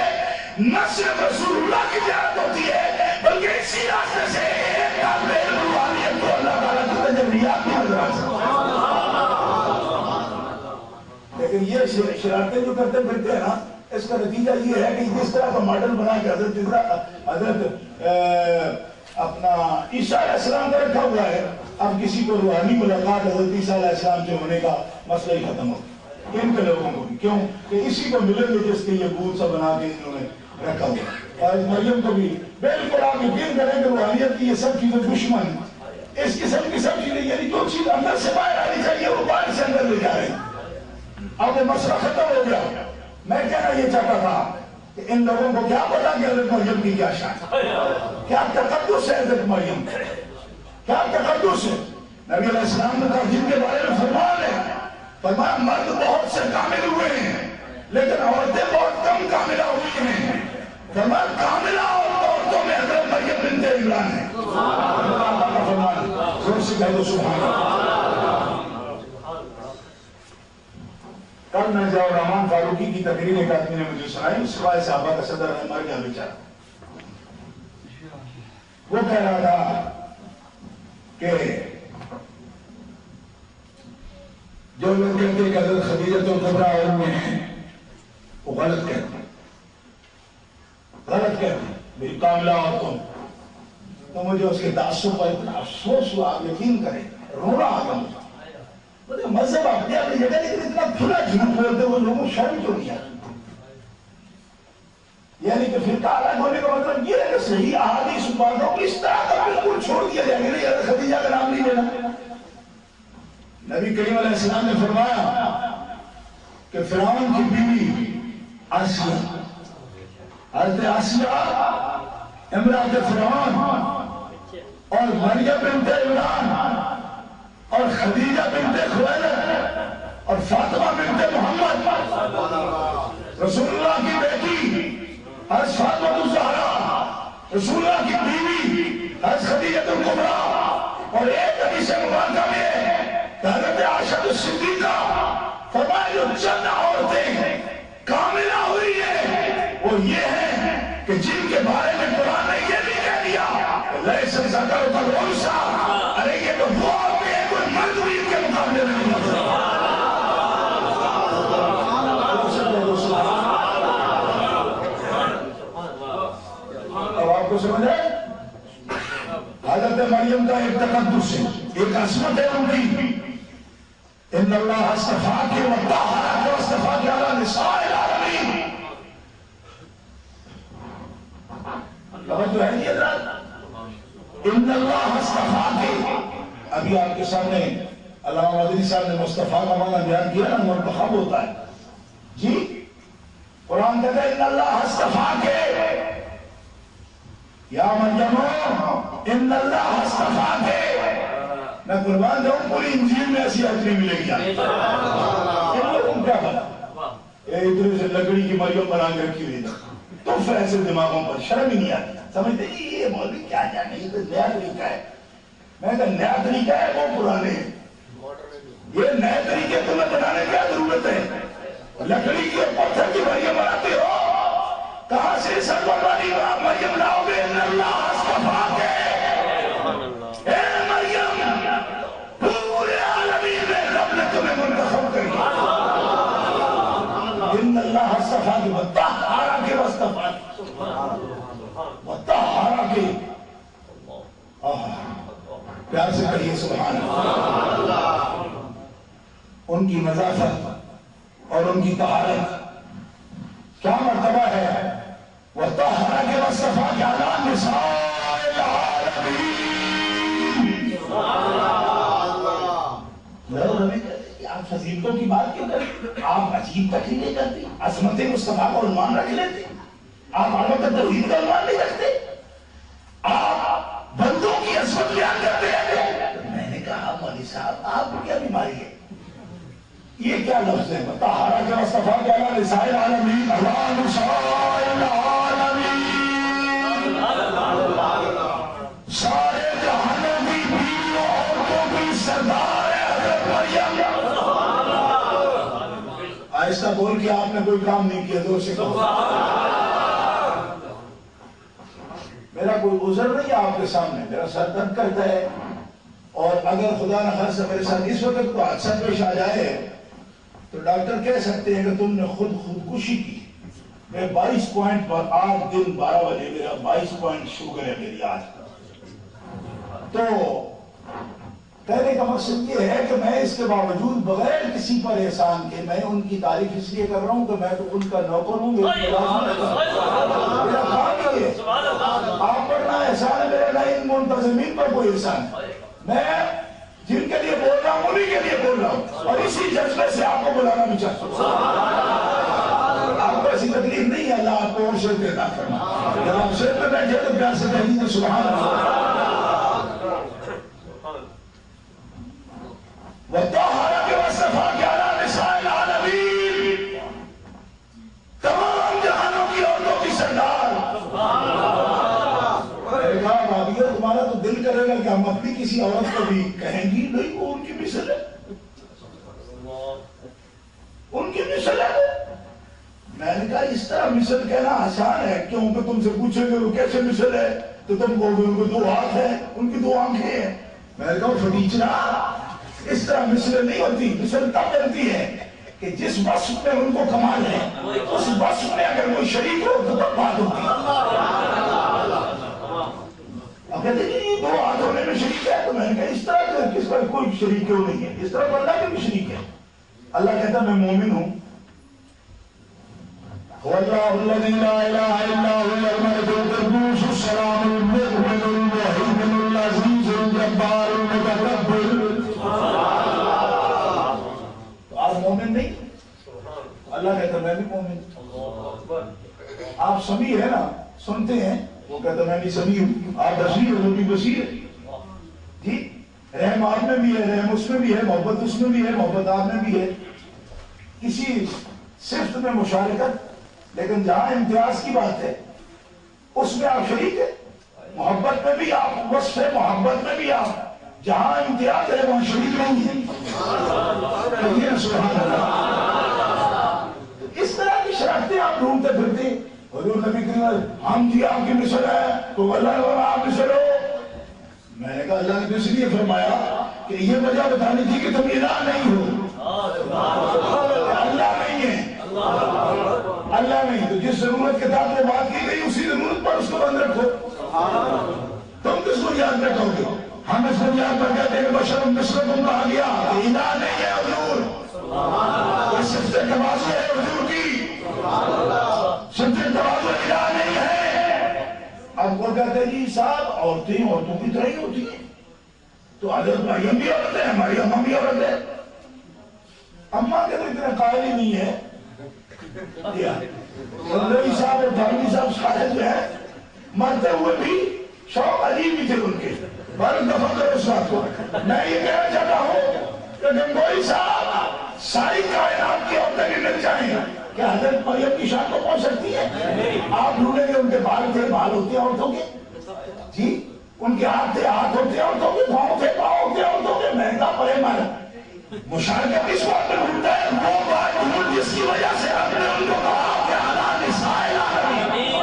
نہ صرف رسول اللہ کی زیارت ہوتی ہے بلکہ اسی راستے سے ایک طالب علم روحانیت کو اللہ تعالیٰ کی تجلیات میں نظر آ سکتا ہے. لیکن یہ شرارتیں جو کرتے پھرتے ہیں نا, اس کا نتیجہ یہ ہے کہ جس طرح کا ماڈل بنا کے حضرت اپنا عیسیٰ علیہ السلام کا رکھا ہوا ہے, اب کسی کو روحانی ملاقات حضرت عیسیٰ علیہ السلام سے ہونے کا مسئلہ ہی ختم ہو ان کے لوگوں کو بھی. کیوں کہ اسی کو ملیں گے جس کے یہ بوت سا بنا کے انہوں نے رکھا ہوا. اور مریم کو بھی بالکل آپ یقین کریں کہ روحانیت کی یہ سب چیزیں دشمن, اس قسم کی سب چیزیں یعنی جو چیز اندر سے باہر آنی چاہیے وہ باہر سے اندر لے جا رہے ہیں. اب وہ مسئلہ ختم ہو گیا. میں کہنا یہ چاہتا تھا کہ ان لوگوں کو کیا پتا کہ حضرت مریم کی کیا شان, کیا تقدس ہے حضرت مریم, کیا تقدس ہے. نبی علیہ السلام نے جن کے بارے میں فرمان ہے, فرمایا مرد بہت سے کامل ہوئے ہیں لیکن عورتیں بہت کم کاملہ ہوئی ہیں. فرمایا کاملہ عورتوں میں حضرت مریم بنت عمران ہے. فرمان زور سے کہہ دو سبحان اللہ. کل میں ضیاء الرحمن فاروقی کی تقریر ایک آدمی نے مجھے سنائی. سپاہی صحابہ کا صدر ہے, مر گیا بیچارہ. وہ کہہ رہا تھا کہ جو لوگ کہتے ہیں کہ حضرت خدیجہ کبریٰ ام ہیں وہ غلط کہتے ہیں, غلط کہتے ہیں میری کاملہ عورتوں. تو مجھے اس کے تعصب پر اتنا افسوس ہوا, آپ یقین کریں رونا آ گیا مجھے. مذہب اپنی اپنی جگہ لیکن اتنا کھلا جھوٹ بولتے ہوئے لوگوں شرم کیوں نہیں آتی؟ یعنی کہ فرقہ الگ ہونے کا مطلب یہ ہے کہ صحیح احادیث باتوں کو اس طرح کا بالکل چھوڑ دیا جائے گا. نہیں حضرت خدیجہ کا نام نہیں لینا. نبی کریم علیہ السلام نے فرمایا کہ فرعون کی بیوی آسیہ، حضرت آسیہ امرأت فرعون اور مریم بنت عمران اور خدیجہ بنت خویلد اور فاطمہ بنت محمد رسول اللہ کی بیٹی حضرت فاطمہ الزہرا، رسول اللہ کی بیوی حضرت خدیجہ الکبریٰ، اور ایک حدیث مبارکہ میں حضرت عائشہ الصدیقہ فرمایا جو چند عورتیں کاملہ ہوئی ہیں وہ یہ ہیں کہ جن کے بارے میں قرآن نے یہ بھی کہہ دیا لیس الذکر کالانثیٰ، ارے یہ تو وہ عورتیں ہیں کوئی مرد بھی ان کے مقابلے میں نہیں ہوتا. اب آپ کو سمجھ آئے حضرت مریم کا ایک تقدس ہے، ایک عصمت ہے ان کی. ان اللہ اصطفاک وطہرک واصطفاک علی نساء العالمین. توجہ ہے نہیں حضرات؟ ان اللہ اصطفاک، ابھی آپ کے سامنے علامہ مدنی صاحب نے مصطفیٰ کا معنی بیان کیا نا، منتخب ہوتا ہے جی. قرآن کہتا ہے ان اللہ اصطفاک یا مریم ان اللہ اصطفاک. میں قربان جاؤں پوری انجیل میں ایسی آیت نہیں ملے گی. ان لوگوں کو کیا پتا ادھر سے لکڑی کی مریم بنا کے رکھی ہوئی تو ایسے دماغوں پر شرم ہی نہیں آتی. سمجھتے یہ مولوی کیا جانے، یہ تو نیا طریقہ ہے. میں کہا نیا طریقہ ہے وہ پرانے، یہ نئے طریقے تمہیں بنانے کی کیا ضرورت ہے؟ لکڑی کی پتھر کی مریم بناتے ہو، کہاں سے سرور والی مریم لاؤ گے؟ ان اللہ اصطفاک اے مریم پورے عالمین میں رب نے تمہیں منتخب کر دیا. ان اللہ اصطفاک وطہرک واصطفاک وطہرک. پیار سے کہیے سبحان اللہ. ان کی نظافت اور ان کی طہارت کیا مرتبہ ہے. وطہرک واصطفاک علی نساء العالمین. آپ فضیلتوں کی بات کیوں کریں؟ آپ عجیب تقریریں کرتے، عظمت مصطفیٰ کا عنوان رکھ لیتے. آپ علامت توحید کا عنوان نہیں رکھتے. آپ بندوں کی عظمت بیان کرتے ہیں. میں نے کہا مولوی صاحب آپ کو کیا بیماری ہے؟ یہ کیا لفظ ہے؟ وطہرک واصطفاک علی نساء العالمین. علی نساء العالمین، سارے جہانوں کی بیویوں عورتوں کی سردار ہے حضرت مریم. آہستہ بول کے آپ نے کوئی کام نہیں کیا، زور سے کہو. میرا کوئی عذر نہیں ہے آپ کے سامنے، میرا سر درد کرتا ہے، اور اگر خدا نہ خاصہ میرے ساتھ اس وقت کو حادثہ پیش آ جائے تو ڈاکٹر کہہ سکتے ہیں کہ تم نے خودکشی کی. میں 22 پوائنٹ پر آج دن 12 بجے میرا 22 پوائنٹ شوگر ہے میری آج. تو کہنے کا مقصد یہ ہے کہ میں اس کے باوجود بغیر کسی پر احسان کے، میں ان کی تعریف اس لیے کر رہا ہوں کہ میں تو ان کا نوکر ہوں، میرا کام ہی ہے. آپ پر نہ احسان ہے میرا، نہ ان منتظمین پر کوئی احسان ہے. میں جن کے لیے بول رہا ہوں انہی کے لیے بول رہا ہوں، اور اسی جذبے سے آپ کو بلانا بھی چاہتا ہوں. آپ کو ایسی تکلیف نہیں ہے، اللہ آپ کو اور شرط عطا فرمائے. جب آپ شرط میں بیٹھے تو پیار سے کہیے سبحان اللہ. وطہرک واصطفاک علی نساء العالمین، تمام جہانوں کی عورتوں کی سردار. تمہارا تو دل کرے گا کہ ہم اپنی کسی عورت کو بھی کہیں گی نہیں وہ ان کی مثل ہے، ان کی مثل ہے. میں نے کہا اس طرح مثل کہنا آسان ہے، کیوں کہ تم سے پوچھیں گے وہ کیسے مثل ہے تو تم کہو گے ان کو 2 ہاتھ ہیں، ان کی 2 آنکھیں ہیں. میں نے کہا فٹیچرا اس طرح مثل نہیں ہوتی. مثل تب بنتی ہے کہ جس وصف میں ان کو کمال ہے اس وصف میں اگر کوئی شریک ہو تو تب بات ہوتی ہے. اب کہتے ہیں یہ 2 ہاتھ ہونے میں شریک ہے، تو میں نے کہا اس طرح کہ کس پر کوئی شریک کیوں نہیں ہے؟ اس طرح تو اللہ کے بھی شریک ہے. اللہ کہتا میں مومن ہوں. هو الله الذي لا اله الا هو الملك القدوس السلام المؤمن الجبار المتکبر. تو آپ مومن نہیں؟ اللہ کہتا میں بھی مومن. آپ سمیع ہے نا، سنتے ہیں، وہ کہتا میں بھی سمیع ہوں. آپ بصیر ہو، وہ بھی بصیر ہے. جی رحم آپ میں بھی ہے، رحم اس میں بھی ہے، محبت اس میں بھی ہے، محبت آپ میں بھی ہے. کسی صفت میں مشارکت، لیکن جہاں امتیاز کی بات ہے اس میں آپ شریک ہیں. محبت میں بھی آپ وصف ہے، محبت میں بھی آپ. جہاں امتیاز ہے وہاں شریک نہیں ہے. سبحان اللہ. اس طرح کی شرارتیں آپ ڈھونڈتے پھرتے. حضور نبی کریم ہم جی آپ کی مثل ہے تو اللہ والا آپ مثل ہو. میں نے کہا اللہ نے اس لیے فرمایا کہ یہ وجہ بتانی تھی کہ تم الہ نہیں ہو. اللہ نہیں ہے، اللہ نہیں. تو جس ضرورت کے ساتھ میں بات کی گئی اسی ضرورت پر اس کو بند رکھو. تم کس بنیاد پر کہو گے؟ ہم اس بنیاد پر کہتے ہیں بشر مثلکم کہا گیا، الہ نہیں ہے حضور. یہ صرف تواضع ہے حضور کی، صرف تواضع الہ نہیں ہے. اب وہ کہتے ہیں جی صاحب عورتیں عورتوں کی طرح ہی ہوتی ہیں. تو حضرت مریم بھی عورت ہے، ہماری اماں بھی عورت ہے. اماں کے تو اتنے قائل ہی نہیں ہے. نبی صاحب اور دھارمی صاحب صاحب جو ہے مرتے ہوئے بھی شوق عجیب بھی تھے ان کے. بارک دفعہ کرو اس بات کو. میں یہ کہنا چاہتا ہوں کہ گنگوئی صاحب ساری کائنات کی عورتیں بھی مل جائیں کیا حضرت مریم کی شان کو پہنچ سکتی ہے؟ آپ ڈھونڈیں گے ان کے بال تھے، بال ہوتے ہیں عورتوں کے. جی ان کے ہاتھ تھے، ہاتھ ہوتے ہیں عورتوں کے. پاؤں تھے، پاؤں ہوتے ہیں عورتوں کے. مہنگا پڑے مارا مشارکت اس بات میں ڈھونڈتا ہے وہ بات ڈھونڈ جس کی وجہ سے ہم نے ان کو کہا کہ اللہ نساء العالمین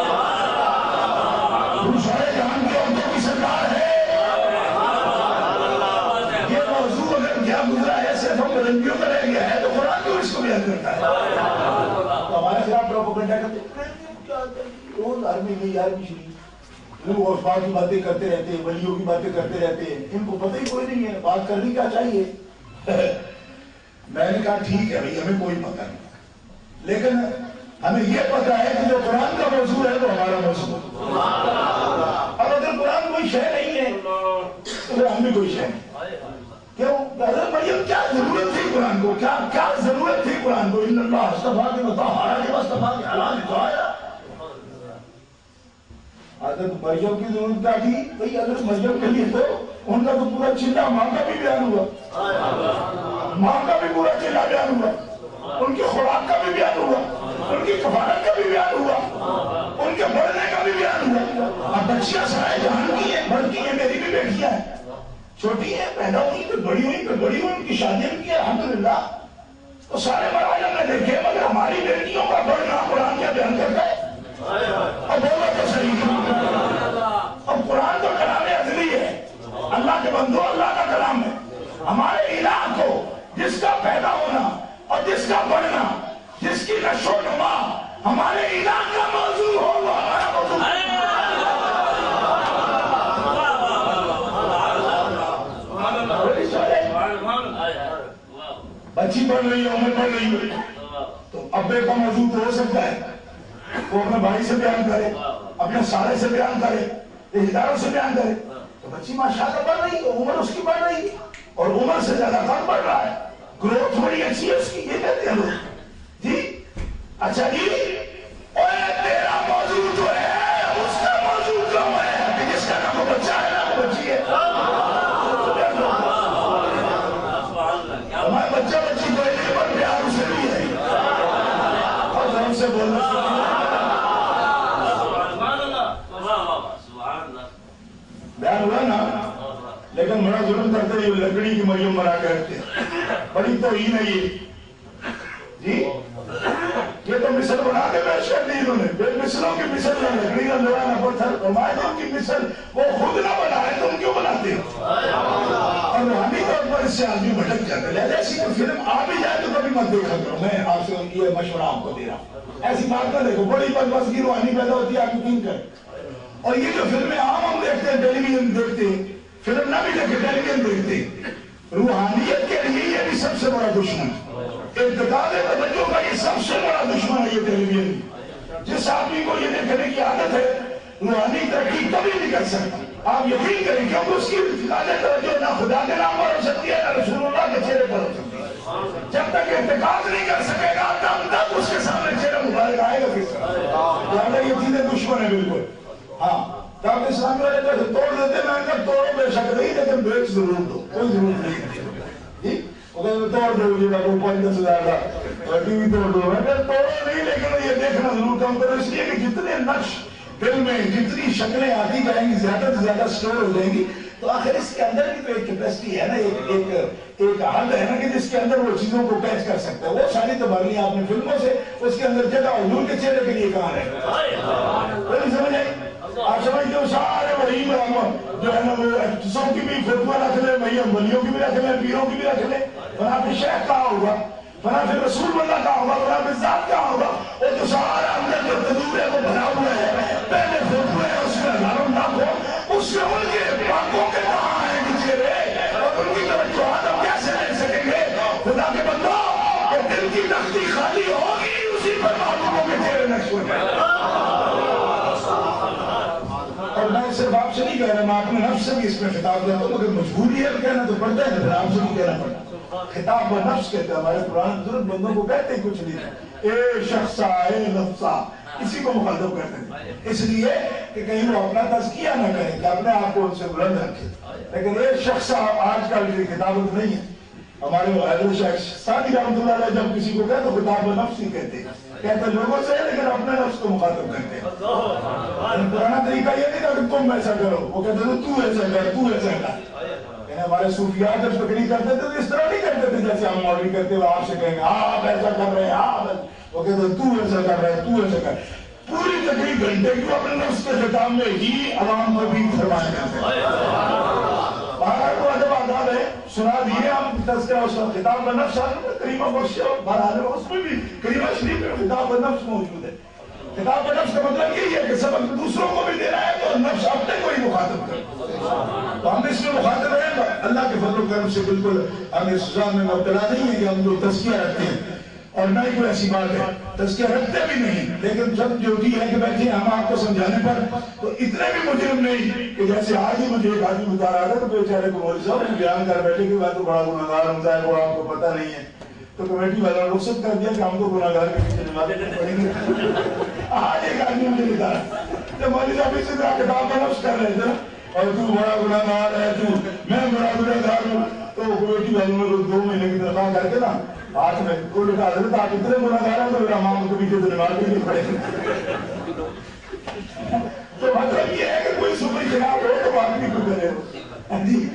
سارے جہان کی عورتوں کی سرکار ہے. یہ موضوع اگر کیا گزرا ہے صرف ہم رنگیوں کا رہ گیا ہے تو قرآن کیوں اس کو بیان کرتا ہے؟ تو ہمارے خلاف پروپیگنڈا کرتے ہیں روز آرمی نہیں آرمی شریف لوگ افواہ کی باتیں کرتے رہتے ہیں، ولیوں کی باتیں کرتے رہتے ہیں. ان کو پتہ ہی کوئی نہیں ہے بات کرنی کیا چاہیے. میں نے کہا ٹھیک ہے بھائی ہمیں کوئی پتہ نہیں، لیکن ہمیں یہ پتہ ہے کہ جو قرآن کا موضوع ہے وہ ہمارا موضوع ہے. اور اگر قرآن کوئی شے نہیں ہے تو پھر ہم بھی کوئی شے نہیں. کیوں؟ حضرت مریم کیا ضرورت تھی قرآن کو؟ کیا ضرورت تھی قرآن کو؟ ان اللہ اصطفیٰ کے مطہرہ کے مصطفیٰ کے حلال دعایا. حضرت مریم کی ضرورت کیا تھی؟ بھئی حضرت مریم کے لیے تو ان کا تو پورا چلہ ماں کا بھی بیان ہوا، ماں کا بھی پورا چلہ بیان ہوا، ان کی خوراک کا بھی بیان ہوا، ان کی کفارت کا بھی بیان ہوا، ان کے بڑھنے کا بھی بیان ہوا. اب بچیاں سارے جہان کی ہیں، بڑھتی ہیں. میری بھی بیٹیاں ہیں، چھوٹی ہیں، پیدا ہوئی پھر بڑی ہوئی پھر بڑی ہوئی. ان کی شادیاں کی الحمدللہ. تو سارے مراحل میں دیکھے مگر ہماری بیٹیوں کا بڑھنا قرآن کیا بیان کرتا ہے؟ اب بولو تو صحیح. اب قرآن تو کلام ازلی ہے، اللہ کے بندو اللہ کا کلام ہے. ہمارے الہ کو جس کا پیدا ہونا اور جس کا بڑھنا، جس کی نشو و نما ہمارے الہ کا موضوع ہو وہ ہمارا موضوع. بچی پڑھ رہی ہے، عمر پڑھ رہی ہے تو ابے کا موضوع تو ہو سکتا ہے وہ اپنے بھائی سے بیان کرے، اپنے سارے سے بیان کرے، اداروں سے بیان کرے. تو بچی ماشاءاللہ پڑھ رہی ہے، عمر اس کی پڑھ رہی ہے اور عمر سے زیادہ کم پڑھ رہا ہے. گروتھ بڑی اچھی ہے اس کی. یہ کہتے ہیں لوگ جی اچھا جی تیرا موضوع جو ہے اس کا موضوع جو ہے کہ جس کا نام وہ بچہ ہے نا وہ بچی ہے. ہمارے بچہ بچی کوئی نہیں پر پیار اسے بھی ہے. اور ہم سے بولنا بیان ہوا نا. لیکن بڑا ظلم کرتے ہیں لکڑی کی مریم بنا کے رکھتے ہیں. بڑی توہین ہے یہ جی. یہ تو مثل بنا کے پیش کر دی انہوں نے. بے مثلوں کی مثل نہ لکڑی کا لوہا نہ پتھر. فرمایا ان کی مثل وہ خود نہ بنائے تم کیوں بناتے ہو؟ اور روحانی طور پر اس سے آدمی بھٹک جاتے ہیں. ایسی کوئی فلم آ بھی جائے تو کبھی مت دیکھا کرو. میں آپ سے یہ مشورہ آپ کو دے رہا ہوں. ایسی بات نہ دیکھو. بڑی بدبخت کی روحانی پیدا ہوتی ہے آپ یقین کریں. اور یہ جو فلمیں عام ہم دیکھتے ہیں، ٹیلی ویژن دیکھتے ہیں، فلم نہ بھی دیکھتے ٹیلی ویژن دیکھتے ہیں. روحانیت کے لیے یہ بھی سب سے بڑا دشمن، ارتکاب توجہ کا یہ سب سے بڑا دشمن ہے یہ ٹیلی ویژن. جس آدمی کو یہ دیکھنے کی عادت ہے روحانی ترقی کبھی نہیں کر سکتا. آپ یقین کریں کیونکہ اس کی توجہ نہ خدا کے نام پر ہو سکتی ہے نہ رسول اللہ کے چہرے پر ہو سکتی ہے. جب تک اعتقاد نہیں کر سکے گا تب تک اس کے سامنے چہرہ مبارک آئے گا کس طرح. یہ چیزیں دشمن ہے بالکل. ہاں جب اسلامی والے پیسے توڑ دیتے میں ان کا توڑو بے شک نہیں لیکن بریک ضرور دو, کوئی ضرورت نہیں. وہ کہتے توڑ دو مجھے کو 5-10 ہزار ٹی وی توڑ دو. میں کہتے توڑو نہیں لیکن یہ دیکھنا ضرور کم کرو, اس لیے کہ جتنے نقش دل میں جتنی شکلیں آتی جائیں گی زیادہ سے زیادہ سٹور ہو جائیں گی تو آخر اس کے اندر بھی تو ایک کیپیسٹی ہے نا, ایک حد ہے نا کہ جس کے اندر وہ چیزوں کو کیچ کر سکتا ہے. وہ ساری تباہی آپ نے فلموں سے اس کے اندر جگہ حضور کے چہرے کے لیے کہاں ہے. سمجھ آئی آپ سمجھتے ہو سارے وہی جو ہے نا وہ سب کی بھی فتوہ رکھ لیں, وہی ولیوں کی بھی رکھ لیں, پیروں کی بھی رکھ لیں. فلاں پہ شیخ کہاں ہوگا, فلاں پہ رسول اللہ کہاں ہوگا, فلاں پہ ذات کہاں ہوگا. وہ جو سارا اندر جو تدور ہے وہ بنا ہوا ہے پہلے فتوہ ہے اس میں ہزاروں لاکھ ہو, اس میں ان کے پاکوں کے کہاں ہیں کہ چہرے اور ان کی توجہات ہم کیسے لے سکیں گے. خدا کے بندو کہ دل کی تختی خالی ہوگی اسی پر معلوموں کے چہرے نقش ہو جائے. اور میں صرف آپ سے نہیں کہہ رہا, میں اپنے نفس سے بھی اس میں خطاب کرتا ہوں, مگر مجبوری ہے کہنا تو پڑتا ہے, پھر آپ سے نہیں کہنا پڑتا. خطاب و نفس کہتے ہیں ہمارے قرآن بزرگ بندوں کو کہتے ہیں کچھ نہیں, اے شخصا اے نفسا, اسی کو مخاطب کرتے ہیں اس لیے کہ کہیں وہ اپنا تزکیہ نہ کریں کہ اپنے آپ کو ان سے بلند رکھے. لیکن اے شخصا آج کل کی خطابت نہیں ہے. ہمارے حضرت شیخ سعدی رحمۃ اللہ علیہ جب کسی کو کہتے تو خطاب و نفس ہی کہتے ہیں, کہتے لوگوں سے لیکن اپنے نفس کو مخاطب کرتے ہیں. پرانا طریقہ یہ نہیں تھا کہ تم ایسا کرو, وہ کہتے تھے تو ایسا کر, تو ایسا کر. یعنی ہمارے صوفیاء جب تقریر کرتے تھے تو اس طرح نہیں کرتے تھے جیسے ہم مولوی کرتے ہوئے آپ سے کہیں گے آپ ایسا کر رہے ہیں, آپ وہ کہتے تو ایسا کر رہے ہیں, تو ایسا کر. پوری تقریر گھنٹے کی اپنے نفس کے خطاب میں ہی عوام کو بھی فرمایا کرتے ہیں. بہرحال کو ادب آداب ہے, سنا دیے ہم تذکرہ اس کا خطاب و نفس کریمہ بخش, بہرحال اس میں بھی کریمہ شریف میں خطاب و نفس موجود ہے. خطاب و نفس کا مطلب یہی ہے کہ سبق دوسروں کو بھی دینا ہے تو نفس اپنے کو ہی مخاطب کرے. تو ہم اس میں مخاطب ہیں, اللہ کے فضل و کرم سے بالکل ہم اس سزا میں مبتلا نہیں ہے کہ ہم جو تزکیہ رکھتے ہیں, اور نہ ہی کوئی ایسی بات ہے تزکیہ رکھتے بھی نہیں, لیکن جب ڈیوٹی ہے کہ بیٹھے ہم آپ کو سمجھانے پر تو اتنے بھی مجرم نہیں کہ جیسے آج ہی مجھے ایک آدمی بتا رہا تھا تو بیچارے کو مولوی صاحب بیان کر بیٹھے کہ میں تو بڑا گناہگار ہوں, صاحب وہ آپ کو پتہ نہیں ہے. تو کمیٹی والا رخصت کر دیا کہ ہم کو گناہگار کے پیچھے نمازیں پڑھیں گے. آج ایک آدمی مجھے بتا رہا تو مولوی صاحب اس طرح خطاب کا نفس کر رہے تھے اور تو بڑا گناہگار ہے, تو میں بڑا گناہگار ہوں. تو کمیٹی والوں نے 2 مہینے کی تنخواہ کر کے نا ہاتھ میں وہ لکھا حضرت آپ اتنے گناہگار ہیں تو میرا امام کو پیچھے سے نماز بھی نہیں پڑے. تو مطلب یہ ہے کہ کوئی سپر خلاف ہو تو آدمی کو کرے. جی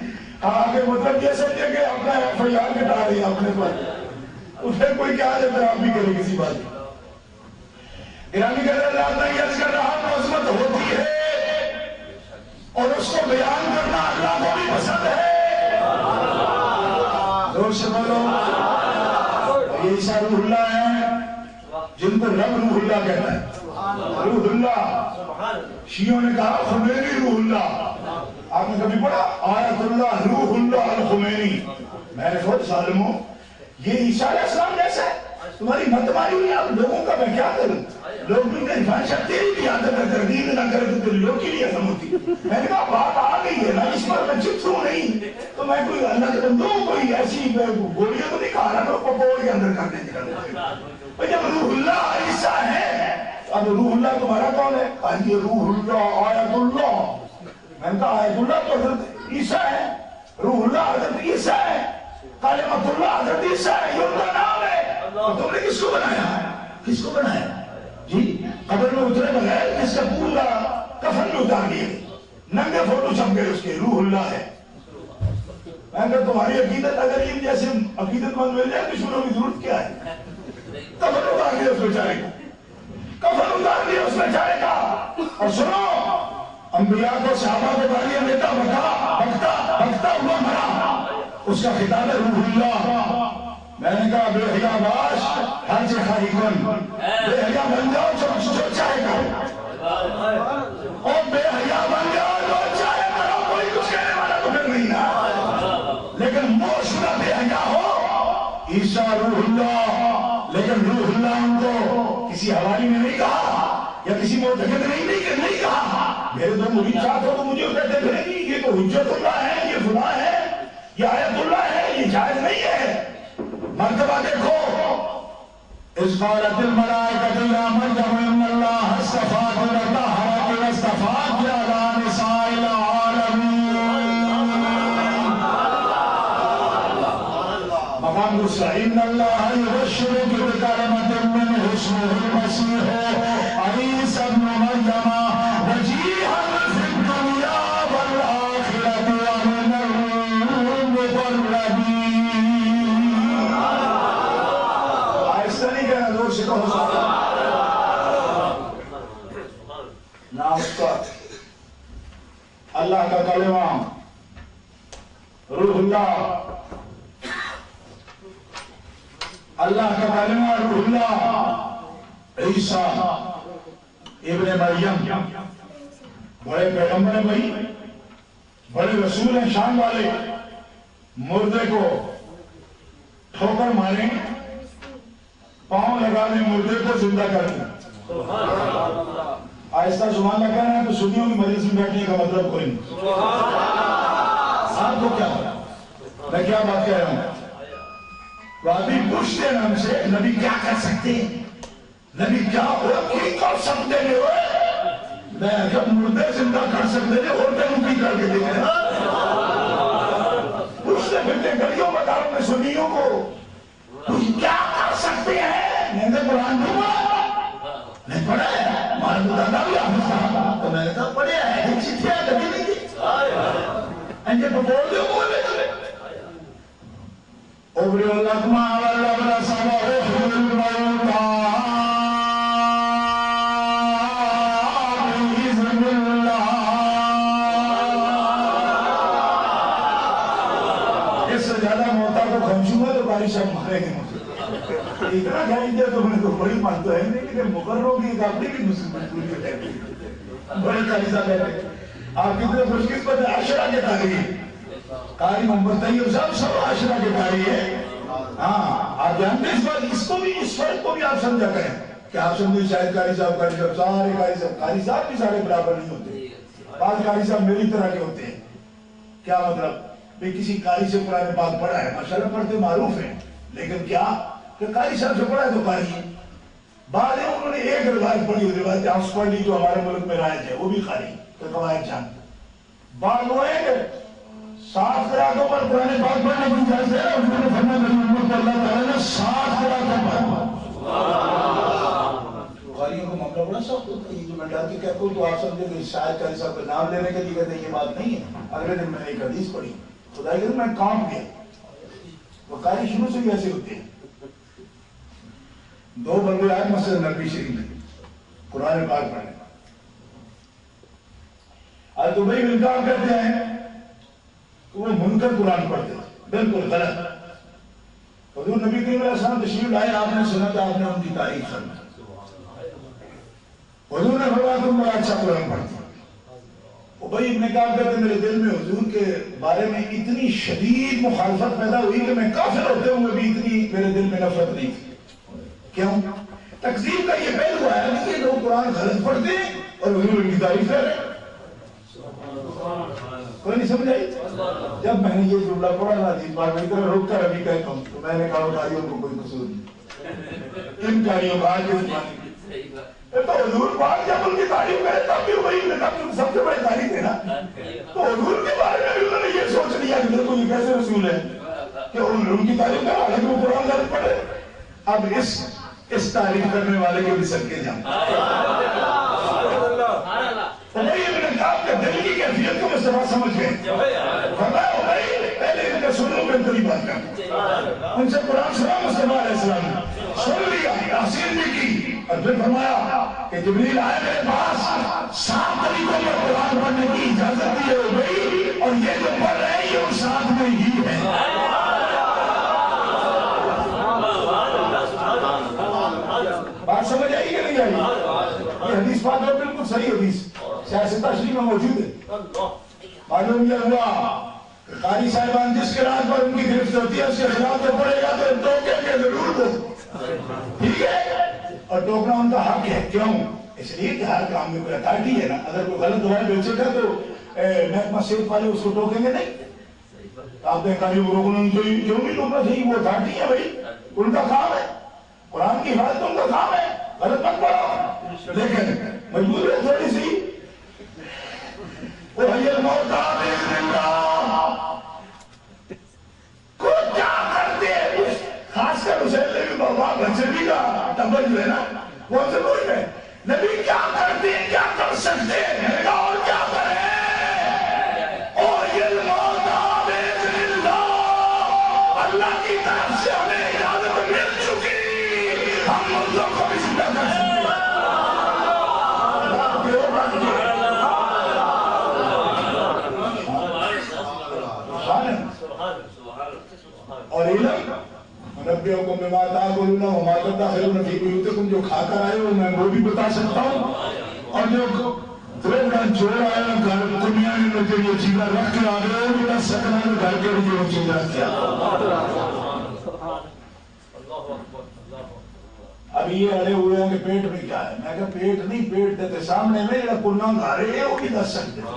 آگے مطلب یہ سمجھے کہ اپنا ایف آئی آر کٹا رہی ہے اپنے پر, اسے کوئی کیا احترام بھی کرے کسی بات. گرامی قدر اللہ تعالیٰ یاد کر رہا عظمت ہوتی ہے اور اس کو بیان کرنا اللہ کو بھی پسند ہے. زور سے بولو. یہ عیسیٰ روح اللہ ہے جن کو رب روح اللہ کہتا ہے. روح اللہ, شیعوں نے کہا خمینی روح اللہ. آپ نے کبھی پڑھا آیت اللہ روح اللہ الخمینی؟ میں نے خود ظالموں یہ عیسیٰ علیہ السلام جیسا ہے, تمہاری مت ماری ہوئی آپ لوگوں کا میں کیا کروں. لوگ بھی میری فانشہ تیری بھی عادت ہے, تردید نہ کرے تو تیری لوگ کی نہیں ختم ہوتی. میں نے کہا بات آ گئی ہے نا, اس پر میں چپ ہوں نہیں تو میں کوئی اللہ کے بندوں کوئی ایسی گولیاں تو نہیں کھا رہا تو پکوڑ کے اندر کر دیں. جب روح اللہ عیسیٰ ہے اب روح اللہ تمہارا کون ہے؟ یہ روح اللہ آیت اللہ. میں نے کہا آیت اللہ تو حضرت عیسیٰ ہے, روح اللہ حضرت عیسیٰ ہے, کلمۃ اللہ حضرت عیسیٰ ہے, یہ ان کا نام ہے. تم نے کس کو بنایا؟ کس کو بنایا جی؟ قبر میں اترے بغیر جس کا پورا کفن میں اتار دیے, ننگے فوٹو چھپ گئے اس کے, روح اللہ ہے. میں کہا تمہاری عقیدت اگر یہ جیسے عقیدت مند مل جائے دشمنوں کی ضرورت کیا ہے؟ کفن اتار دیا اس بیچارے کا, کفن اتار دیا اس بیچارے کا. اور سنو انبیاء کو صحابہ کو گالیاں دیتا بکتا ہوا مرا, اس کا خطاب ہے روح اللہ. میں نے کہا بے حیا باش ہر سے خواہی کن, بے حیا بن جاؤ جو چاہے کرو, اور بے حیا بن جاؤ جو چاہے کرو, کوئی کچھ کہنے والا تو پھر نہیں نا. لیکن موشدہ بے حیا ہو عیسیٰ روح اللہ, لیکن روح اللہ ان کو کسی حوالی میں نہیں کہا یا کسی معتقد نہیں کہا, میرے دو مرید ساتھ ہو تو مجھے کہتے پھرے گی یہ تو حجت اللہ ہے، یہ فلاں ہے، یہ آیت اللہ ہے، یہ جائز نہیں ہے۔ مرتبہ دیکھو، اذ قالت الملائکۃ یا مریم ان اللہ اصطفاک وطہرک واصطفاک علی نساء العالمین۔ مقام دوسرا، ان اللہ یبشرک بکلمۃ منہ اسمہ المسیح عیسی ابن مریم وجیہا فی الدنیا والآخرۃ ومن المقربین۔ آہستہ نہیں کہنا، زور سے کہو۔ نام اس کا اللہ کا کلمہ، روح اللہ، اللہ کا کلمہ روح اللہ، عیسیٰ ابن مریم، بڑے پیغمبر ہیں بھائی، بڑے رسول ہیں شان والے، مردے کو ٹھوکر ماریں، پاؤں لگا دیں، مردے کو زندہ کر دیں۔ آہستہ زبان نہ کہنا ہے تو سنیوں کی مجلس میں بیٹھنے کا مطلب کوئی نہیں۔ آپ کو کیا پتا میں کیا بات کہہ رہا ہوں؟ وہ ابھی پوچھتے ہیں ہم سے نبی کیا کر سکتے ہیں، نبی کیا کر سکتے ہیں؟ میں جب مردے زندہ کر سکتے ہیں اور تینوں کی کر کے دیکھیں۔ پوچھتے پھرتے گلیوں بازاروں میں سنیوں کو کیا کر سکتے ہیں؟ میں نے قرآن نہیں پڑھا، میں پڑھا ہے، ہمارے دادا بھی حافظ تھا تو میں نے کہا پڑھا ہے، یہ چٹھیاں کبھی نہیں تھی، انجھے بول دے بول دے اوبری اللہ کما اللہ بلا سبا اوبری الموتا بإذن اللہ۔ اس سے زیادہ موتا کو کھنچوں گا تو بارش اب مارے گے مجھے، اتنا کھائیں دے تو میں تو بڑی مانتا ہے نہیں کہ مقرروں کی ایک اپنی بھی مصیبت پوری ہے۔ بڑے قاری صاحب ہے، آپ کتنے خوش قسمت ہے، عشرہ کے تاریخ قاری محمد طیب صاحب سب عشرہ کے قاری ہے۔ ہاں آپ جانتے ہیں اس بات، اس کو بھی، اس فرق کو بھی آپ سمجھا کریں کہ آپ سمجھیں شاید قاری صاحب سارے قاری صاحب بھی سارے برابر نہیں ہوتے، بعض قاری صاحب میری طرح کے ہوتے ہیں۔ کیا مطلب؟ بھی کسی قاری سے قرآن پاک پڑھا ہے، ماشاءاللہ پڑھتے معروف ہیں، لیکن کیا کہ قاری صاحب سے پڑھا ہے تو قاری ہے۔ بعد میں انہوں نے ایک روایت پڑھی، روایت آکسفورڈ جو ہمارے ملک میں رائج ہے، وہ بھی قاری کہ قواعد جانتے۔ بعد وہ ہے کہ 7 قراتوں پر قرآن پاک پڑھنے کی اجازت ہے، اور انہوں نے فرمایا میری امت کو اللہ تعالیٰ نے 7 قراتوں پر۔ قاریوں کا معاملہ بڑا سخت ہوتا ہے، یہ جو میں ڈال کے کہتا ہوں تو آپ سمجھے کہ شاید قاری صاحب کا نام لینے کے لیے کہتے ہیں یہ بات نہیں ہے۔ اگلے دن میں نے ایک حدیث پڑھی، خدا کے دن میں کام کیا، وہ قاری شروع سے بھی ایسے ہوتے ہیں۔ 2 بندے آئے مسجد نبوی شریف میں قرآن پاک پڑھنے، آج تو بھائی انکار کرتے ہیں کہ وہ منکر قرآن پڑھتے ہیں، بالکل غلط۔ حضور نبی کریم علیہ السلام تشریف لائے، آپ نے سنا کہ آپ نے ان کی تعریف فرمائی، حضور نے فرمایا تم بڑا اچھا قرآن پڑھتے ہیں۔ وہ بھائی ابن کعب کہتے ہیں میرے دل میں حضور کے بارے میں اتنی شدید مخالفت پیدا ہوئی کہ میں کافر ہوتے ہوئے بھی اتنی میرے دل میں نفرت نہیں تھی۔ کیوں؟ تکذیب کا یہ پہلو ہے کہ یہ لوگ قرآن غلط پڑھتے ہیں اور حضور ان کی تعریف کر رہے ہیں۔ کوئی نہیں سمجھ آئی؟ جب میں نے یہ جملہ پڑھا نا جس بار میں ادھر روک کر ابھی کہتا ہوں تو میں نے کہا قاریوں کو کوئی قصور نہیں، ان قاریوں کا آج اس معنی تو حضور پاک جب ان کی تعریف کرے تب بھی وہی سب سے بڑی تعریف ہے نا۔ تو حضور کے بارے میں بھی انہوں نے یہ سوچ لیا کہ دیکھو یہ کیسے رسول ہے کہ ان کی تعریف کرے حالانکہ وہ قرآن غلط پڑھے۔ اب اس تعریف کرنے والے کے بھی صدقے جاؤں۔ عمیر بن کعب کے دل کی کیفیت کو مصطفیٰ سمجھ گئے، فرمایا عمیر پہلے ان کے سنوں میں انتری بات کر، ان سے قرآن سنا مصطفیٰ علیہ السلام نے سن لیا، تحسین بھی کی، اور پھر فرمایا کہ جبریل آئے میرے پاس 7 طریقوں میں قرآن پڑھنے کی اجازت دی ہے عمیر، اور یہ جو پڑھ رہے ہیں یہ ان 7 میں ہی ہے۔ بات سمجھ آئی کہ نہیں آئی؟ یہ حدیث پاک ہے بالکل صحیح حدیث، سیاستہ شریف میں موجود ہے۔ معلوم یہ ہوا کہ قاری صاحبان جس قرآن پر ان کی گرفت ہوتی ہے اس کے خلاف تو پڑے گا تو ٹوکیں گے ضرور وہ، ٹھیک ہے؟ اور ٹوکنا ان کا حق ہے، کیوں؟ اس لیے کہ ہر کام میں کوئی اتھارٹی ہے نا. اگر کوئی غلط دوائیں بیچے گا تو محکمہ صحت والے اس کو ٹوکیں گے نہیں. آپ نے کہا وہ روکنا چاہیے, کیوں نہیں روکنا چاہیے؟ وہ اتھارٹی ہے بھائی, ان کا کام ہے, قرآن کی حفاظت ان کا کام ہے, غلط مت پڑھو. لیکن مجبوری ہے تھوڑی سی. وَهِيَ الْمَوْتَى بِإِذْنِ اللَّهِ. کو کیا کرتے ہیں, خاص کر حسین نبی بابا بچے کا ٹبر جو ہے نا وہ ضرور ہے. نبی کیا کرتے ہیں, کیا کر سکتے ہیں, میں نے کہا اور کیا کریں. وَهِيَ الْمَوْتَى بِإِذْنِ اللَّهِ. اللہ کی طرف سے ہمیں اجازت مل چکی, ہم مردوں کو بھی زندہ کر سکتے ہیں. اور علم نبیوں بما تاکلون وما تدخرون فی بیوتکم, جو کھا کر آئے ہو میں وہ بھی بتا سکتا ہوں, اور جو دروگا چور آئے ہو گھر دنیا میں جو یہ چیزیں رکھ کے آ گئے ہو بھی بتا سکنا ہے گھر کے لیے وہ چیزیں رکھ کے. اب یہ اڑے ہوئے ہیں کہ پیٹ میں کیا ہے, میں کہا پیٹ نہیں, پیٹ دیتے سامنے میں جڑا کناں گھارے ہیں وہ بھی دس سکتے ہیں.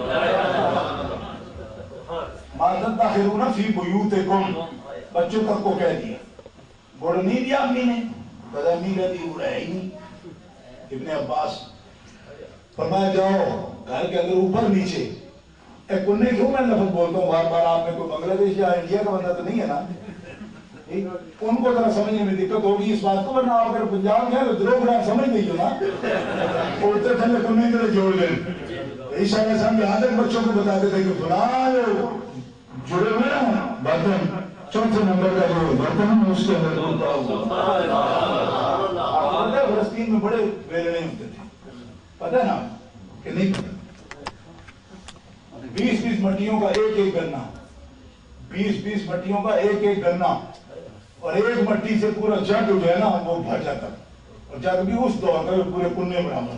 ما تدخرون فی بیوتکم, بچوں تک کو کہہ دیا, گوڑ نہیں دیا امی نے, کہا امی کہتی گوڑا ہے ہی نہیں. ابن عباس فرمایا جاؤ گھر کے اندر اوپر نیچے, ایک کننے کیوں میں لفظ بولتا ہوں بار بار, آپ میں کوئی بنگلہ دیش یا انڈیا کا بندہ تو نہیں ہے نا, ان کو ذرا سمجھنے میں دقت ہوگی اس بات کو, ورنہ آپ اگر پنجاب میں تو دروگ رہا سمجھ نہیں ہو نا, اڑتے تھے کننے کے لیے جوڑ لیں. عیسیٰ علیہ السلام کے عادت بچوں کو بتاتے تھے کہ فلاں جڑے ہوئے نا برتن, چوتھے نمبر کا جو برتن ہے اس کے اندر ہوتا ہوگا. فلسطین میں بڑے ویلنے ہوتے تھے, پتہ ہے نا کہ نہیں پتہ. 20 مٹیوں کا ایک ایک گنا, 20 مٹیوں کا ایک ایک گنا, اور ایک مٹی سے پورا جگ جو ہے نا وہ بھر جاتا, اور جگ بھی اس دور کا پورے کننے برابر.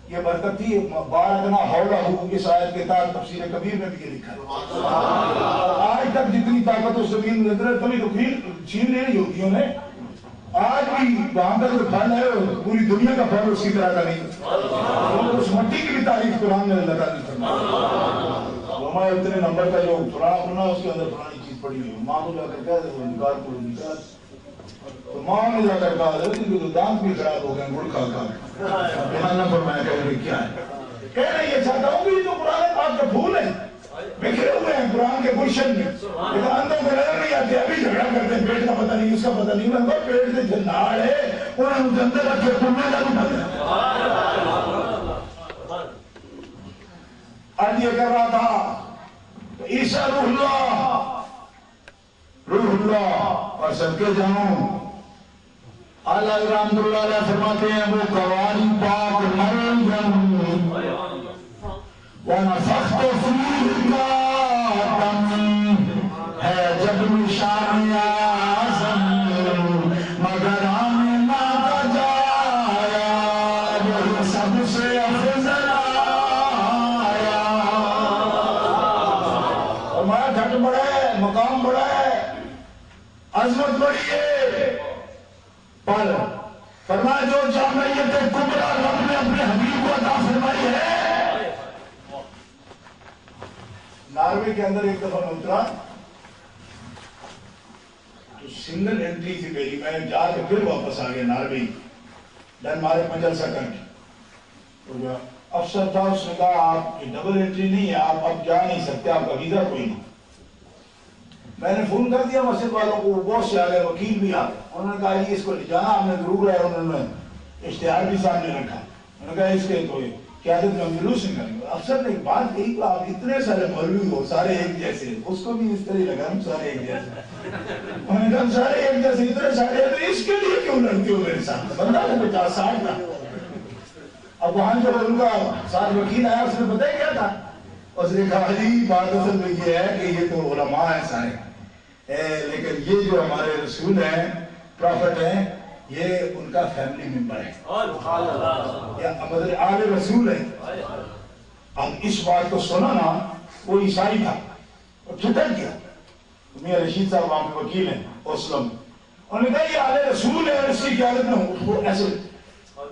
یہ برکت تھی. 12 گنا حولہ ہو, اس آیت کے تحت تفسیر کبیر میں بھی یہ لکھا ہے. آج تک جتنی طاقت اس زمین میں نظر ہے تبھی تو چھین لینی ہوتی ہے انہیں. آج بھی وہاں کا جو پھل ہے پوری دنیا کا پھل اس کی طرح کا نہیں. اس مٹی کی بھی تعریف قرآن میں اللہ تعالیٰ نے فرمائی. ہمارے اتنے نمبر کا جو فلانا اس کے اندر فلانی چیز پڑی ہوئی, ماں کو جا کر کہہ دے نکال کو نکال, تو ماں نے جا کر کہا تو دانت بھی خراب ہو گئے گڑ کھا کھا. بنا نہ فرمایا کہ کیا ہے, کہہ رہے یہ چاہتا ہوں کہ یہ تو قرآن پاک کے پھول ہیں بکھرے ہوئے ہیں قرآن کے گلشن میں, لیکن اندھوں کو نظر نہیں آتے. ابھی جھگڑا کرتے ہیں پیٹ کا پتہ نہیں, اس کا پتہ نہیں, میں پیٹ سے جناڑ ہے انہوں نے اندر رکھے کننے کا بھی پتہ. آج یہ کر رہا تھا عیسیٰ روح اللہ, اور سب کے جاؤں اعلیٰ رحمت اللہ علیہ فرماتے ہیں وہ قواری پاک مریم وَنَفَخْتُ فِيهِ دَمٍ ہے جب نشان اعظم مگر آمنہ کا جایا وہی سب سے افضل آیا. فرمایا گھٹ بڑا ہے, مقام بڑا ہے, عظمت بڑی ہے, پر فرمایا جو جامعیت کبریٰ رب نے اپنے حبیب کو عطا فرمائی ہے. ناروے کے اندر ایک دفعہ میں اترا تو سنگل انٹری تھی میری, میں جا کے پھر واپس آ گیا ناروے, دن مارے 50 سیکنڈ. تو جو افسر تھا اس نے کہا آپ کی ڈبل انٹری نہیں ہے, آپ اب جا نہیں سکتے, آپ کا ویزا کوئی نہیں. میں نے فون کر دیا مسجد والوں کو, بہت سے آ گئے, وکیل بھی آ گئے, انہوں نے کہا جی اس کو لے جانا ہم نے ضرور ہے. انہوں نے اشتہار بھی سامنے رکھا, انہوں نے کہا اس کے تو قیادت میں جلوس نکالیں گے. افسر نے ایک بات کہی کہ آپ اتنے سارے مولوی ہو, سارے ایک جیسے, اس کو بھی اس طرح لگا ہم سارے ایک جیسے. انہوں نے کہا سارے ایک جیسے, اتنے سارے تو اس کے لیے کیوں لڑتے ہو میرے ساتھ, بندہ ہے 50-60 کا. اب وہاں جو ان کا ساتھ وکیل آیا اس نے بتایا کیا تھا, اس نے کہا جی بات اصل میں یہ ہے کہ یہ تو علماء ہیں سارے, لیکن یہ جو ہمارے رسول ہیں, پروفٹ ہیں, یہ ان کا فیملی ممبر ہے, یا مطلب آل رسول ہے. اب اس بات کو سنا نا, وہ عیسائی تھا اور ٹھٹک گیا. میاں رشید صاحب وہاں پہ وکیل ہیں اسلم, انہوں نے کہا یہ آل رسول ہے اور اس کی قیادت میں وہ ایسے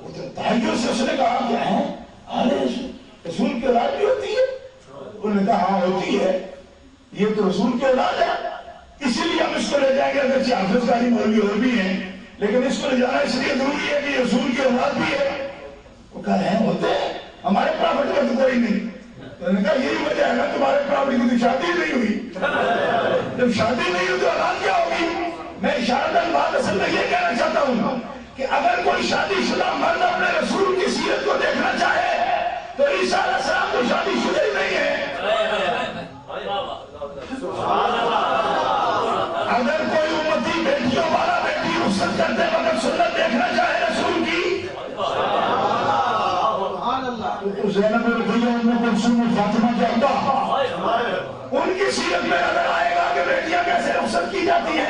وہ تو تحیر سے اس نے کہا کیا ہے آل رسول کی اولاد بھی ہوتی ہے؟ انہوں نے کہا ہاں ہوتی ہے، یہ تو رسول کی اولاد ہے، اسی لیے ہم اس کو لے جائیں گے، اگرچہ حافظ قاری مولوی اور بھی ہیں لیکن اس کو لے جانا اس لیے ضروری ہے کہ رسول کی اولاد بھی ہے۔ وہ کہا ہے ہوتے ہیں، ہمارے پراپرٹی میں تو کوئی نہیں۔ انہوں نے کہا یہی وجہ ہے نا تمہارے پراپرٹی کی تو شادی نہیں ہوئی، جب شادی نہیں ہوئی تو اولاد کیا ہوگی؟ میں اشارتاً بات اصل میں یہ کہنا چاہتا ہوں کہ اگر کوئی شادی شدہ مرد اپنے رسول کی سیرت کو دیکھنا چاہے تو عیسیٰ علیہ السلام تو شادی شدہ ہی نہیں ہے۔ اگر کوئی امتی بیٹیوں والا بیٹی رخصت کرتے وقت سنت دیکھنا چاہے رسول کی تو زینب رضی ام کلثوم فاطمہ کے ابا ان کی سیرت میں نظر آئے گا کہ بیٹیاں کیسے رخصت کی جاتی ہیں۔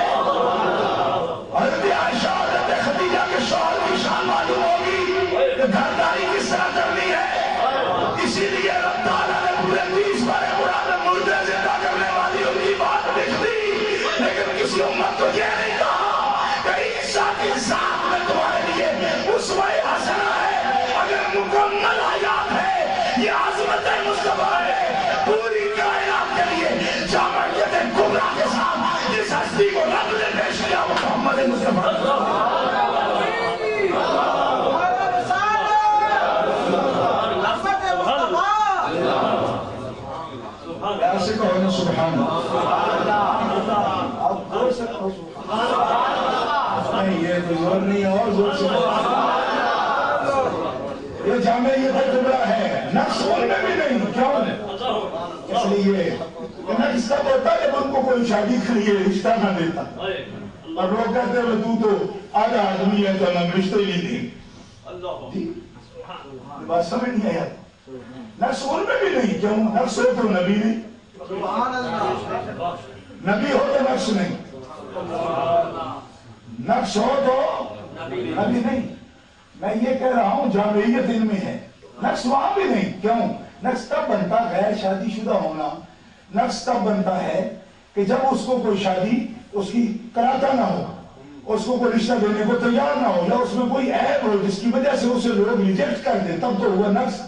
حضرت عائشہ حضرت خدیجہ کے شوہر کی شان معلوم ہوگی کہ گھرداری کس طرح کرنی ہے۔ اسی لیے رب تعالیٰ نے پورے 30 بارے قرآن میں مردے زندہ کرنے والی ان کی بات لکھ دی، لیکن کسی امت کو یہ نہیں کہا کہ عیسیٰ کی ذات میں تمہارے لیے اسوہ حسنہ ہے۔ اگر مکمل حیات ہے یہ عظمت مصطفیٰ ہے، پوری کائنات کے لیے جامعیت کبریٰ کے ساتھ جس ہستی کو رب نے پیش کیا وہ محمد مصطفیٰ۔ ایسے کہو نا سبحان اللہ، آپ زور سے کہو سبحان اللہ، نہیں یہ تو زور نہیں ہے، اور زور سے یہ جامعیت کبریٰ ہے، نقص ان میں بھی نہیں، کیوں؟ اس لیے کہ نقص تب ہوتا ہے جب ان کو کوئی شادی کے لیے رشتہ نہ دیتا اور لوگ کہتے ہیں تو آدھا آدمی ہے تو ہم رشتے ہی نہیں دیں۔ بات سمجھ نہیں آیا، نقص ان میں بھی نہیں، کیوں؟ نقص ہو تو نبی نہیں، نبی ہو تو نقص نہیں، نقص ہو تو نبی نہیں۔ میں یہ کہہ رہا ہوں جامعیت ان میں ہے، نقص وہاں بھی نہیں، کیوں؟ نقص تب بنتا غیر شادی شدہ ہونا، نقص تب بنتا ہے کہ جب اس کو کوئی شادی اس کی کراتا نہ ہو، اس کو کوئی رشتہ دینے کو تیار نہ ہو، یا اس میں کوئی عیب ہو جس کی وجہ سے اسے لوگ ریجیکٹ کر دیں، تب تو ہوا نقص۔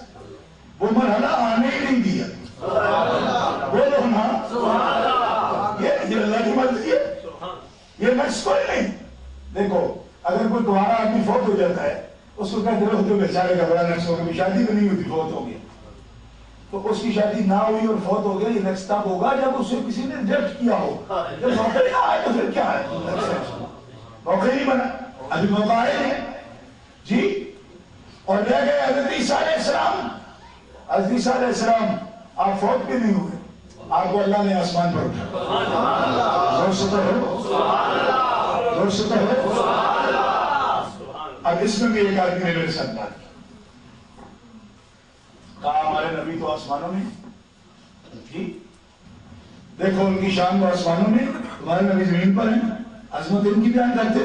وہ مرحلہ آنے ہی نہیں دیا، بولو نا یہ اللہ کی مرضی ہے، یہ نقص کوئی نہیں۔ دیکھو اگر کوئی تمہارا آدمی فوت ہو جاتا ہے اس کو کہتے ہو تو بیچارے کا بڑا نقص ہو گیا، شادی بھی نہیں ہوتی فوت ہو گیا، تو اس کی شادی نہ ہوئی اور فوت ہو گیا، یہ نقص تب ہوگا جب اسے کسی نے ریجیکٹ کیا ہو۔ جب موقع نہیں آئے تو پھر کیا ہے؟ موقع نہیں بنا، ابھی موقع آئے ہیں جی۔ اور لے گئے حضرت عیسیٰ علیہ السلام، حضرت عیسیٰ علیہ السلام آپ فوت بھی نہیں ہوئے، آپ کو اللہ نے آسمان پر اٹھا، زور سے کہو، زور سے کہو۔ اب اس میں بھی ایک آدمی نے میرے ساتھ بات کی، کہا ہمارے نبی تو آسمانوں میں جی، دیکھو ان کی شان تو آسمانوں میں، ہمارے نبی زمین پر ہیں، عظمت ان کی بیان کرتے۔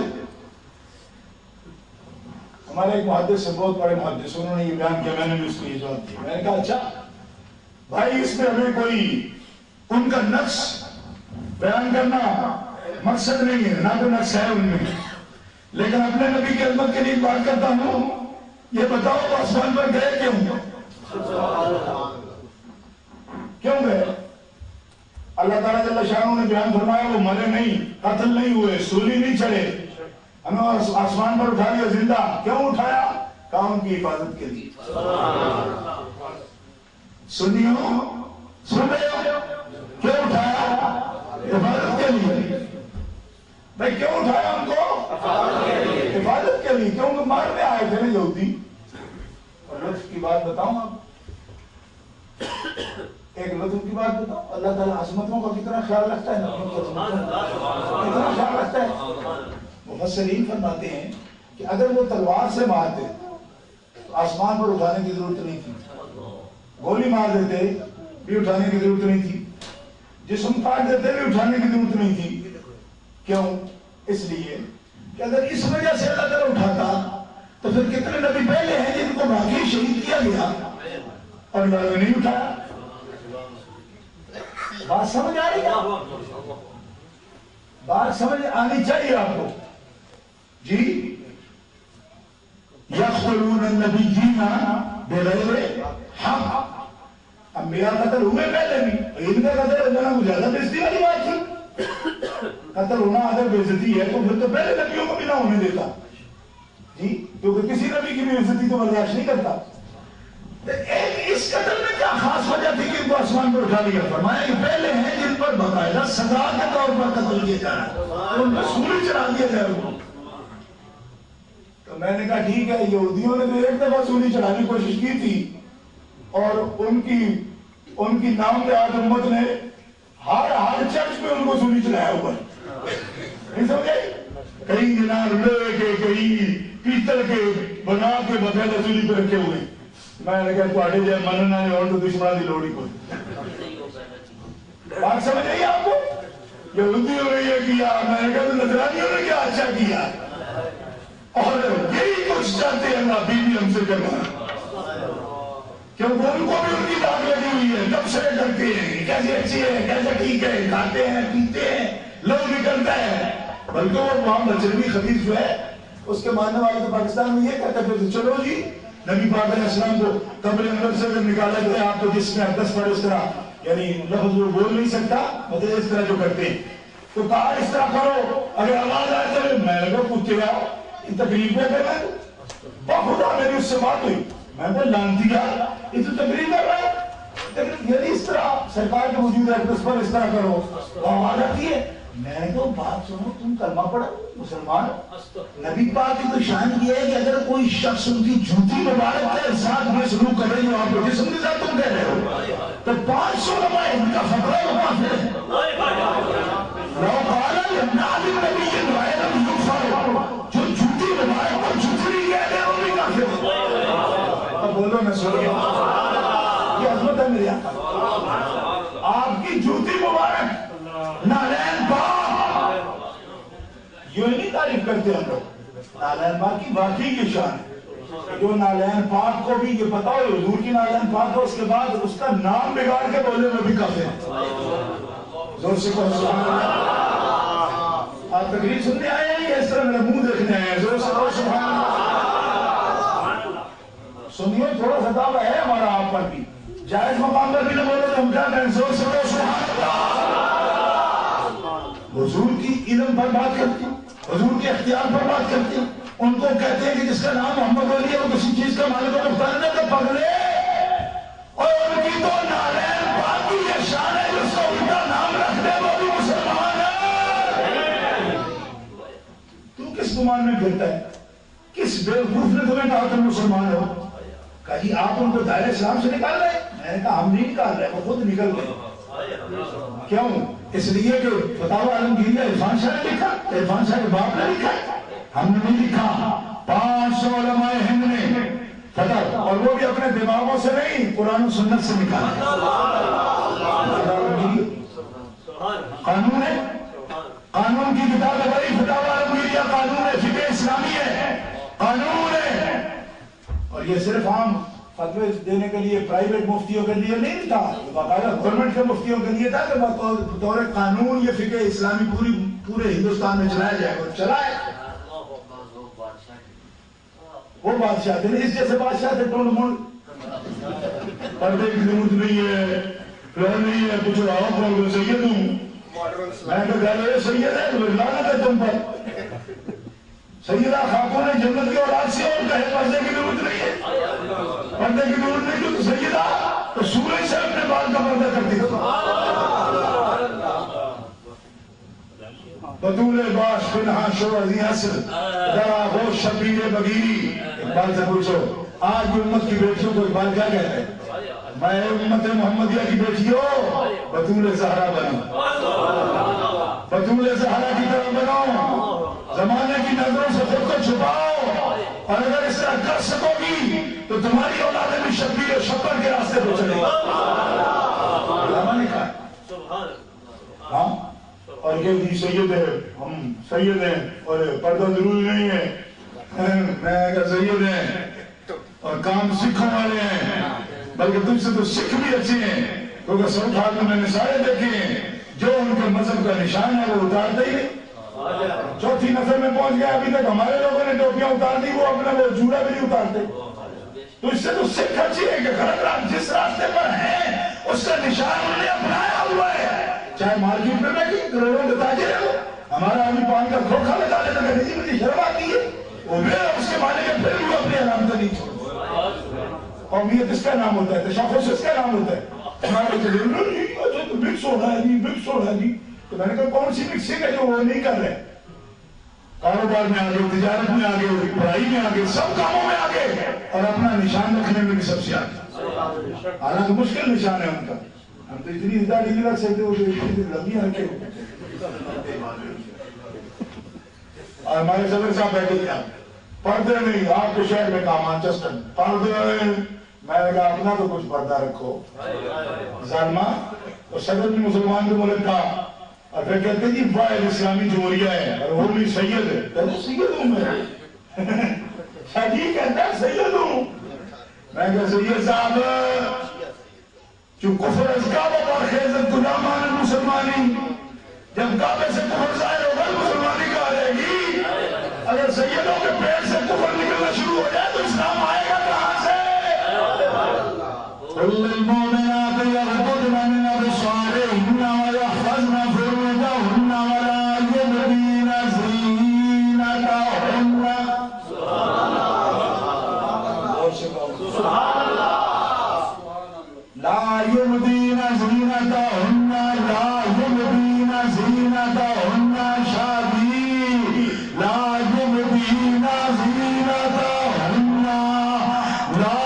ہمارے ایک محدث سے، بہت بڑے محدث، انہوں نے یہ بیان کیا، میں نے بھی اس کو یہ جواب دیا۔ میں نے کہا اچھا بھائی اس میں ہمیں کوئی ان کا نقص بیان کرنا مقصد نہیں ہے، نہ تو نقص ہے ان میں، لیکن اپنے نبی کی عظمت کے لیے بات کرتا ہوں، یہ بتاؤ وہ آسمان پر گئے کیوں؟ کیوں گئے؟ اللہ تعالیٰ جل شانہ نے بیان فرمایا وہ مرے نہیں، قتل نہیں ہوئے، سولی نہیں چڑھے، ہمیں آسمان پر اٹھا لیا زندہ۔ کیوں اٹھایا؟ کام کی حفاظت کے لیے۔ سنیو سن رہے ہو کیوں اٹھایا؟ حفاظت کے لیے۔ بھائی کیوں اٹھایا ان کو؟ حفاظت کے لیے، کیونکہ مارنے آئے تھے نا یہودی۔ اور لطف کی بات بتاؤں آپ، ایک لطف کی بات بتاؤں، اللہ تعالیٰ عظمتوں کا کتنا خیال رکھتا ہے، کتنا خیال رکھتا ہے۔ مفسرین فرماتے ہیں کہ اگر وہ تلوار سے مارتے تو آسمان پر اٹھانے کی ضرورت نہیں تھی، گولی مار دیتے بھی اٹھانے کی ضرورت نہیں تھی، جسم کاٹ دیتے بھی اٹھانے کی ضرورت نہیں تھی۔ کیوں؟ اس لیے کہ اگر اس وجہ سے اللہ تعالیٰ اٹھاتا تو پھر کتنے نبی پہلے ہیں جن کو باقی شہید کیا گیا اور اللہ نے نہیں اٹھایا۔ بات سمجھ آ رہی ہے؟ بات سمجھ آنی چاہیے آپ کو جی۔ یقتلون النبیین بغیر حق. انبیاء قتل ہوئے پہلے بھی, ان کا قتل ہونا کچھ زیادہ بےزتی والی بات تھی. قتل ہونا اگر بےزتی ہے تو پھر تو پہلے نبیوں کو بھی نہ ہونے دیتا جی, کیونکہ کسی نبی کی بھی عزتی تو برداشت نہیں کرتا. اس قتل میں کیا خاص وجہ تھی کہ ان کو آسمان پر اٹھا لیا؟ فرمایا کہ پہلے ہیں جن پر باقاعدہ سزا کے طور پر قتل کیا جا رہا ہے, ان پر سولی چڑھا دیا جائے ان کو. تو میں نے کہا ٹھیک ہے, یہودیوں نے تو ایک دفعہ سولی چڑھانے کی کوشش کی تھی, اور ان کی نامدار امت نے ہر چرچ میں ان کو سولی چڑھایا ہوا ہے. نہیں سمجھے؟ کئی دینار لوہے کے, کئی پیتل کے بنا کے باقاعدہ سولی پہ رکھے ہوئے. میں نے کہا تھوڑے جائے مننا نہیں اور تو دشمنوں کی لوڑ ہی کوئی. بات سمجھ آئی آپ کو؟ یہودیوں نے یہ کیا, میں نے کہا تو نصرانیوں نے کیا اچھا کیا, اور یہی کچھ چاہتے ہیں اللہ بیوی ہم سے کروانا, کیونکہ ان کو بھی ان کی داغ لگی ہوئی ہے. کب سے کرتے ہیں کیسے اچھی ہے, کیسے ٹھیک ہے, کھاتے ہیں پیتے ہیں, لوگ نکلتا ہے. بلکہ وہ وہاں مجرمی خبیث جو ہے اس کے ماننے والے تو پاکستان میں یہ کہتے تھے چلو جی نبی پاک علیہ السلام کو قبر اندر سے اگر نکالا جائے, آپ تو جس میں اقدس پر اس طرح یعنی لفظ وہ بول نہیں سکتا, مطلب اس طرح جو کرتے ہیں, تو کہا اس طرح کرو, اگر آواز آئے تو میں نے کہا کتے آؤ تقریب میں کر رہا ہے, خدا میری اس سے بات ہوئی, میں نے لانتی گیا یہ تو تقریب کر رہا ہے, یعنی اس طرح سرکار کے وجود اقدس پر اس طرح کرو, وہ آواز آتی ہے. میں تو بات سنو, تم کلمہ پڑھو مسلمان. نبی پاک کی تو شان یہ ہے کہ اگر کوئی شخص ان کی جھوٹی مبارک کے ساتھ میں سلوک کر رہی ہو, آپ کو جسم کے ساتھ تم کہہ رہے ہو, تو 500 علماء ان کا فتویٰ وہ کافر ہے. لو قال للنبی غیر یغفر, جو جھوٹی مبارک کو جھوٹی نہیں کہہ رہے وہ بھی کافر ہے. اب بولو میں سنو, یہ عظمت ہے میرے آقا. آپ کی جھوٹی مبارک نالین پاک, یوں نہیں تعریف کرتے ہم لوگ. نالین پاک کی واقعی کی شان ہے, جو نالین پاک کو بھی یہ پتا ہو حضور کی نالین پاک ہو, اس کے بعد اس کا نام بگاڑ کے بولے وہ بھی کافر ہے. زور سے کہو سبحان اللہ. آپ تقریر سننے آئے ہیں یا اس طرح میرا منہ دیکھنے آئے ہیں؟ زور سے کہو سبحان اللہ. سنیے تھوڑا سا دعویٰ ہے ہمارا آپ پر بھی, جائز مقام پر بھی نہ بولو تو ہم کیا کہیں؟ زور سے کہو سبحان اللہ. حضور کی علم پر بات کرتے ہیں, حضور کے اختیار پر بات کرتے ہیں, ان کو کہتے ہیں کہ جس کا نام محمد علی ہے وہ کسی چیز کا مالک و مختار نہیں, تو پگلے, اور ان کی تو نالین پاک کی یہ شان ہے جس کو الٹا نام رکھ دے وہ بھی مسلمان ہے. تو کس گمان میں پھرتا ہے؟ کس بیوقوف نے تمہیں کہا تم مسلمان ہو؟ کہا جی آپ ان کو دائرہ اسلام سے نکال رہے ہیں. میں نے کہا ہم نہیں نکال رہے, وہ خود نکل گئے. کیوں؟ اس لیے کہ فتاوی عالمگیریہ عرفان شاہ نے لکھا, عرفان شاہ کے باپ نے لکھا, ہم نے نہیں لکھا. 500 علماء ہند نے فتح, اور وہ بھی اپنے دماغوں سے نہیں, قرآن و سنت سے نکالا. قانون ہے, قانون کی کتاب ہے بھائی, فتاوی عالمگیریہ قانون ہے, فقہ اسلامی ہے, قانون ہے. اور یہ صرف عام فتوے دینے کے لیے پرائیویٹ مفتیوں کے لیے نہیں تھا, باقاعدہ گورنمنٹ کے مفتیوں کے لیے تھا کہ بطور قانون یہ فقہ اسلامی پورے ہندوستان میں چلایا جائے. اور چلائے وہ بادشاہ تھے, اس جیسے بادشاہ تھے ٹول مول, پردے کی ضرورت نہیں ہے, پلان نہیں ہے, کچھ آپ کو سید ہوں. میں تو کہہ رہے سید ہے تو لعنت ہے تم پر. سیدہ خاتون جنت کی اولاد سے, اور کہے پردے کی ضرورت نہیں ہے, پردے کی ضرورت نہیں, کیونکہ سیدہ تو سورج سے اپنے بال کا پردہ کرتی ہے. بطول باش پنہا شو عزی حسن درا ہو شبیر بگیری. اقبال سے پوچھو آج کی امت کی بیٹیوں کو اقبال کیا کہتے ہیں؟ میں امت محمدیہ کی بیٹی ہو, بطول زہرا بنو, بطول زہرا کی طرح بنو, زمانے کی نظروں سے خود کو چھپاؤ, اور اگر اس طرح کر سکو گی تو تمہاری اولادیں بھی شبیر و شبر کے راستے پر چلے گی. علماء نے کہا ہاں, اور یہ بھی سید ہے, ہم سید ہیں, اور پردہ ضروری نہیں ہے, میں اگر سید ہیں اور کام سکھوں والے ہیں, بلکہ تم سے تو سکھ بھی اچھے ہیں, کیونکہ سب حال میں نے سارے دیکھے ہیں جو ان کے مذہب کا نشان ہے وہ اتارتے ہی نہیں. چوتھی نسل میں پہنچ گئے. ابھی تک ہمارے لوگوں نے ٹوپیاں اتار دی, وہ اپنا وہ جوڑا بھی نہیں اتارتے. تو اس سے تو سکھ اچھی ہے کہ غلط جس راستے پر ہیں اس کا نشان انہوں نے اپنایا ہوا ہے. چاہے مارکیٹ میں بیٹھی کروڑوں کے تاجر ہے, ہمارا آدمی پان کا کھوکھا لگا لیتا ہے, نہیں مجھے شرم آتی ہے, وہ اس کے مالک ہے, پھر بھی وہ اپنی علامت نہیں چھوڑتا. قومیت اس کا نام ہوتا ہے, تشخص اس کا نام ہوتا ہے. مکس ہو رہا ہے جی, مکس ہو رہا ہے جی. تو میں نے کہا کون سی مکسنگ ہے جو وہ نہیں کر رہے؟ کاروبار میں آگے, تجارت میں آگے, پڑھائی میں آگے, سب کاموں میں آگے, اور اپنا نشان رکھنے میں بھی سب سے آگے. حالانکہ مشکل نشان ہے ان کا. ہم تو اتنی داڑھی نہیں رکھ سکتے, وہ اتنی لمبی رکھے. اور ہمارے صدر صاحب بیٹھے تھے, پردے نہیں, آپ کے شہر میں کام مانچسٹر پردے. میں نے کہا اپنا تو کچھ پردہ رکھو ظالمہ. اور صدر بھی مسلمان کے ملک کا, اور پھر کہتے جی فائل اسلامی جمہوریہ ہے, اور وہ بھی سید ہے. کہتے سید ہوں میں, شاہی کہتا ہے سید ہوں. میں کہا سید صاحب جو کفر از کعبہ پر خیزت غلامان مسلمانی, جب کعبے سے کفر ظاہر ہوگا مسلمانی کا آ جائے گی. اگر سیدوں کے پیٹ سے کفر نکلنا شروع ہو جائے تو اسلام آئے گا کہاں سے؟ قل للمؤمنات يغضضن من أبصارهن ويحفظن فروجهن ولا يبدين زينتهن. لا يبدين زينتهن, لا يبدين زينتهن شادي, لا يبدين زينتهن, لا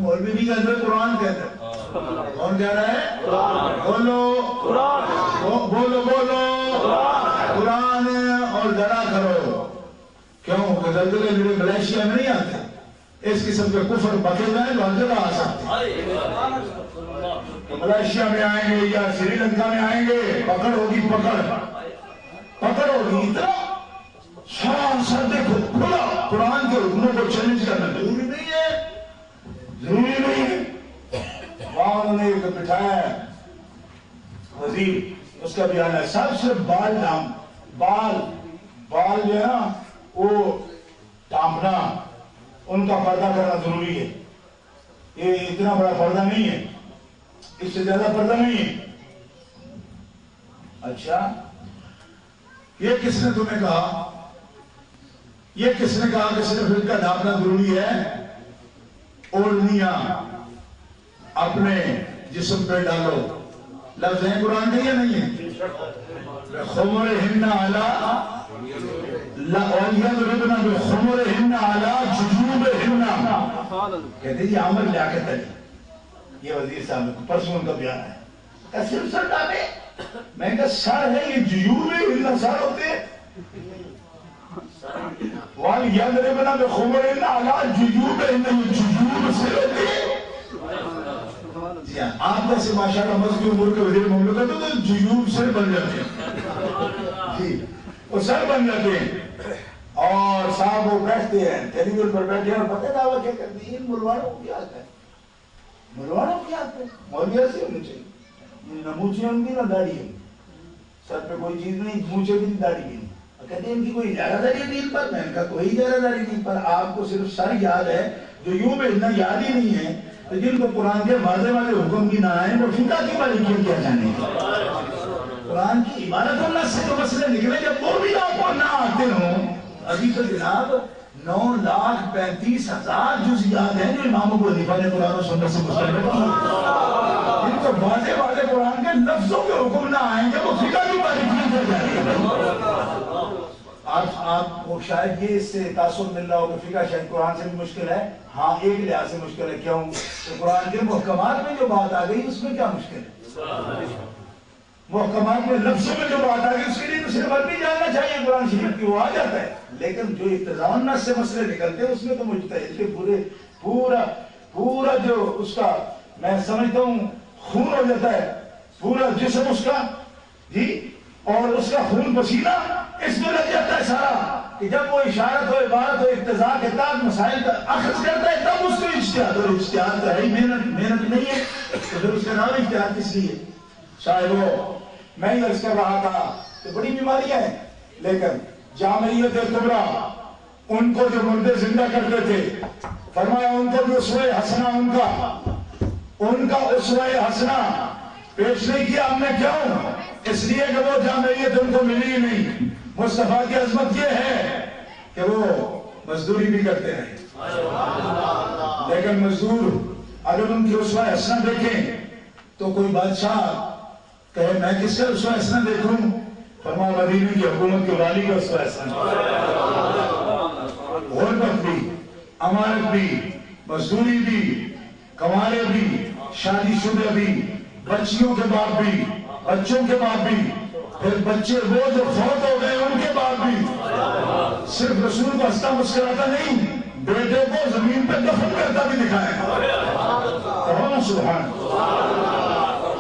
مولوی نہیں کہتے, قرآن کہتا ہے. کون کہہ رہا ہے؟ بولو بولو بولو قرآن. اور ڈرا کرو. کیوں کہ زلزلے میرے ملیشیا میں نہیں آتے, اس قسم کے کفر بکے میں تو ہر جگہ آ سکتے. ملیشیا میں آئیں گے یا سری لنکا میں آئیں گے, پکڑ ہوگی, پکڑ ہوگی. اتنا شان سر دیکھو کھلا, قرآن کے حکموں کو چیلنج کرنا ضروری نہیں ہے, ضروری نہیں ہے. وہاں انہوں نے ایک بٹھایا ہے وزیر, اس کا بیان ہے سب سے بال جو ہے نا وہ ٹامپنا, ان کا پردہ کرنا ضروری ہے. یہ اتنا بڑا پردہ نہیں ہے, اس سے زیادہ پردہ نہیں ہے. اچھا یہ کس نے تمہیں کہا, یہ کس نے کہا کہ صرف ان کا ڈھانپنا ضروری ہے؟ اوڑھنیاں اپنے جسم پہ ڈالو. لفظ ہیں قرآن کے یا نہیں ہے؟ خمرہن علی وَلْيَضْرِبْنَ بِخُمُرِهِنَّ عَلَى جُجُوبِهِنَّ. کہتے جی عامر لیاقت علی, یہ وزیر صاحب کو پرسوں ان کا بیان ہے. کہ صرف سر ڈالے, میں کہا سر ہے, یہ جیوب سر ہوتے ہیں. وَلْيَضْرِبْنَ بِخُمُرِهِنَّ عَلَى جُجُوبِهِنَّ, یہ جیوب سر ہوتے ہیں. جی ہاں, آپ جیسے ماشاءاللہ مذہبی امور کے وزیر مملکت تو جیوب سر بن جاتے ہیں. جی وہ سر بن جاتے ہیں. اور صاحب وہ بیٹھتے ہیں ٹیلی ویژن پر بیٹھے ہیں, اور پتہ دعویٰ کیا کرتے ہیں, ان ملوانوں کو کیا آتا ہے, ملوانوں کو کیا آتا ہے, مولوی ایسے ہونے چاہیے. نہ مونچھیں ان کی نہ داڑھی ہے, سر پہ کوئی چیز نہیں, مونچھیں بھی نہیں, داڑھی بھی نہیں. کہتے ہیں ان کی کوئی اجارہ داری نہیں پر. میں نے کہا کوئی اجارہ داری نہیں پر, آپ کو صرف سر یاد ہے, جو یوں میں اتنا یاد ہی نہیں ہے. تو جن کو قرآن کے واضح والے حکم کی نہ آئے وہ فقہ کی باریکیاں کیا جانے گے. قرآن کی عبادت اللہ سے جو مسئلے نکلے, جب وہ بھی آپ کو نہ آتے ہوں. ابھی تو جناب 9,35,000 جزئیات ہیں جو امام ابو حنیفہ نے قرآن و سنت سے مستقبل کی. جن کو واضح واضح قرآن کے لفظوں کے حکم نہ آئیں گے وہ فقہ کی باریکیاں کیا جانے گے. آپ کو شاید یہ اس سے تاثر مل رہا ہو کہ فقہ شاید قرآن سے بھی مشکل ہے. ہاں ایک لحاظ سے مشکل ہے. کیوں کہ قرآن کے محکمات میں جو بات آ گئی اس میں کیا مشکل ہے؟ محکمات میں لفظوں میں جو بات آ گئی اس کے لیے تو صرف عربی جاننا چاہیے قرآن شریف کی, وہ آ جاتا ہے. لیکن جو اقتضاء نص سے مسئلے نکلتے ہیں اس میں تو مجتہد کے پورا جو اس کا میں سمجھتا ہوں خون ہو جاتا ہے, پورا جسم اس کا, جی, اور اس کا خون پسینہ اس میں لگ جاتا ہے سارا. کہ جب وہ اشارت و عبارت و اقتضاء کے تحت مسائل کا اخذ کرتا ہے تب اس کو اجتہاد، اور اجتہاد تو ہے ہی محنت نہیں ہے، تو پھر اس کا نام اجتہاد کس لیے؟ صاحبو میں ہی عرض کر رہا تھا کہ بڑی بیماریاں ہیں، لیکن جامعیت کبریٰ ان کو جو مردے زندہ کرتے تھے، فرمایا ان کو بھی اسوہ حسنہ ان کا اسوہ حسنہ پیش نہیں کیا ہم نے، کیوں؟ اس لیے کہ وہ جامعیت ان کو ملی ہی نہیں۔ مصطفیٰ کی عظمت یہ ہے کہ وہ مزدوری بھی کرتے ہیں، لیکن مزدور اگر ان کی اسوہ حسنہ دیکھیں تو کوئی بادشاہ کہے میں کس کا اسوہ حسنہ دیکھوں؟ فرمایا مدینے کی حکومت کے والی کا اسوہ حسنہ، غربت بھی، امانت بھی، مزدوری بھی، کمارے بھی، شادی شدہ بھی، بچیوں کے باپ بھی، بچوں کے باپ بھی، پھر بچے وہ جو فوت ہو گئے ان کے باپ بھی، صرف رسول کو ہنستا مسکراتا نہیں، بیٹے کو زمین پہ دفن کرتا بھی دکھایا۔ سبحان،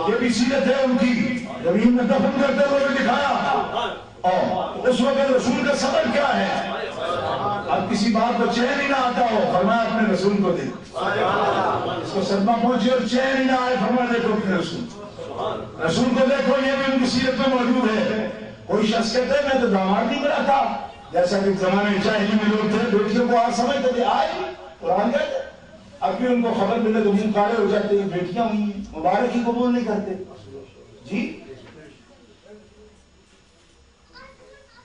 یہ بھی سیرت ہے ان کی، زمین میں دفن کرتے ہوئے بھی دکھایا۔ اور اس وقت رسول کا صبر کیا ہے؟ اب کسی بات کو چین ہی نہ آتا ہو، فرمایا اپنے رسول کو دیکھو، اس کو صدمہ پہنچے اور چین ہی نہ آئے، فرمایا دیکھو اپنے رسول کو دیکھو، یہ بھی ان کی سیرت میں موجود ہے۔ کوئی شخص کہتے ہیں میں تو داماد نہیں ملا تھا، جیسا کہ زمانے جاہلی میں لوگ تھے، بیٹیوں کو آج سمجھتے تھے آئے قرآن کہتے، اب بھی ان کو خبر ملے تو منہ کالے ہو جاتے ہیں، بیٹیاں ہوئی ہیں، مبارک ہی قبول نہیں کرتے جی،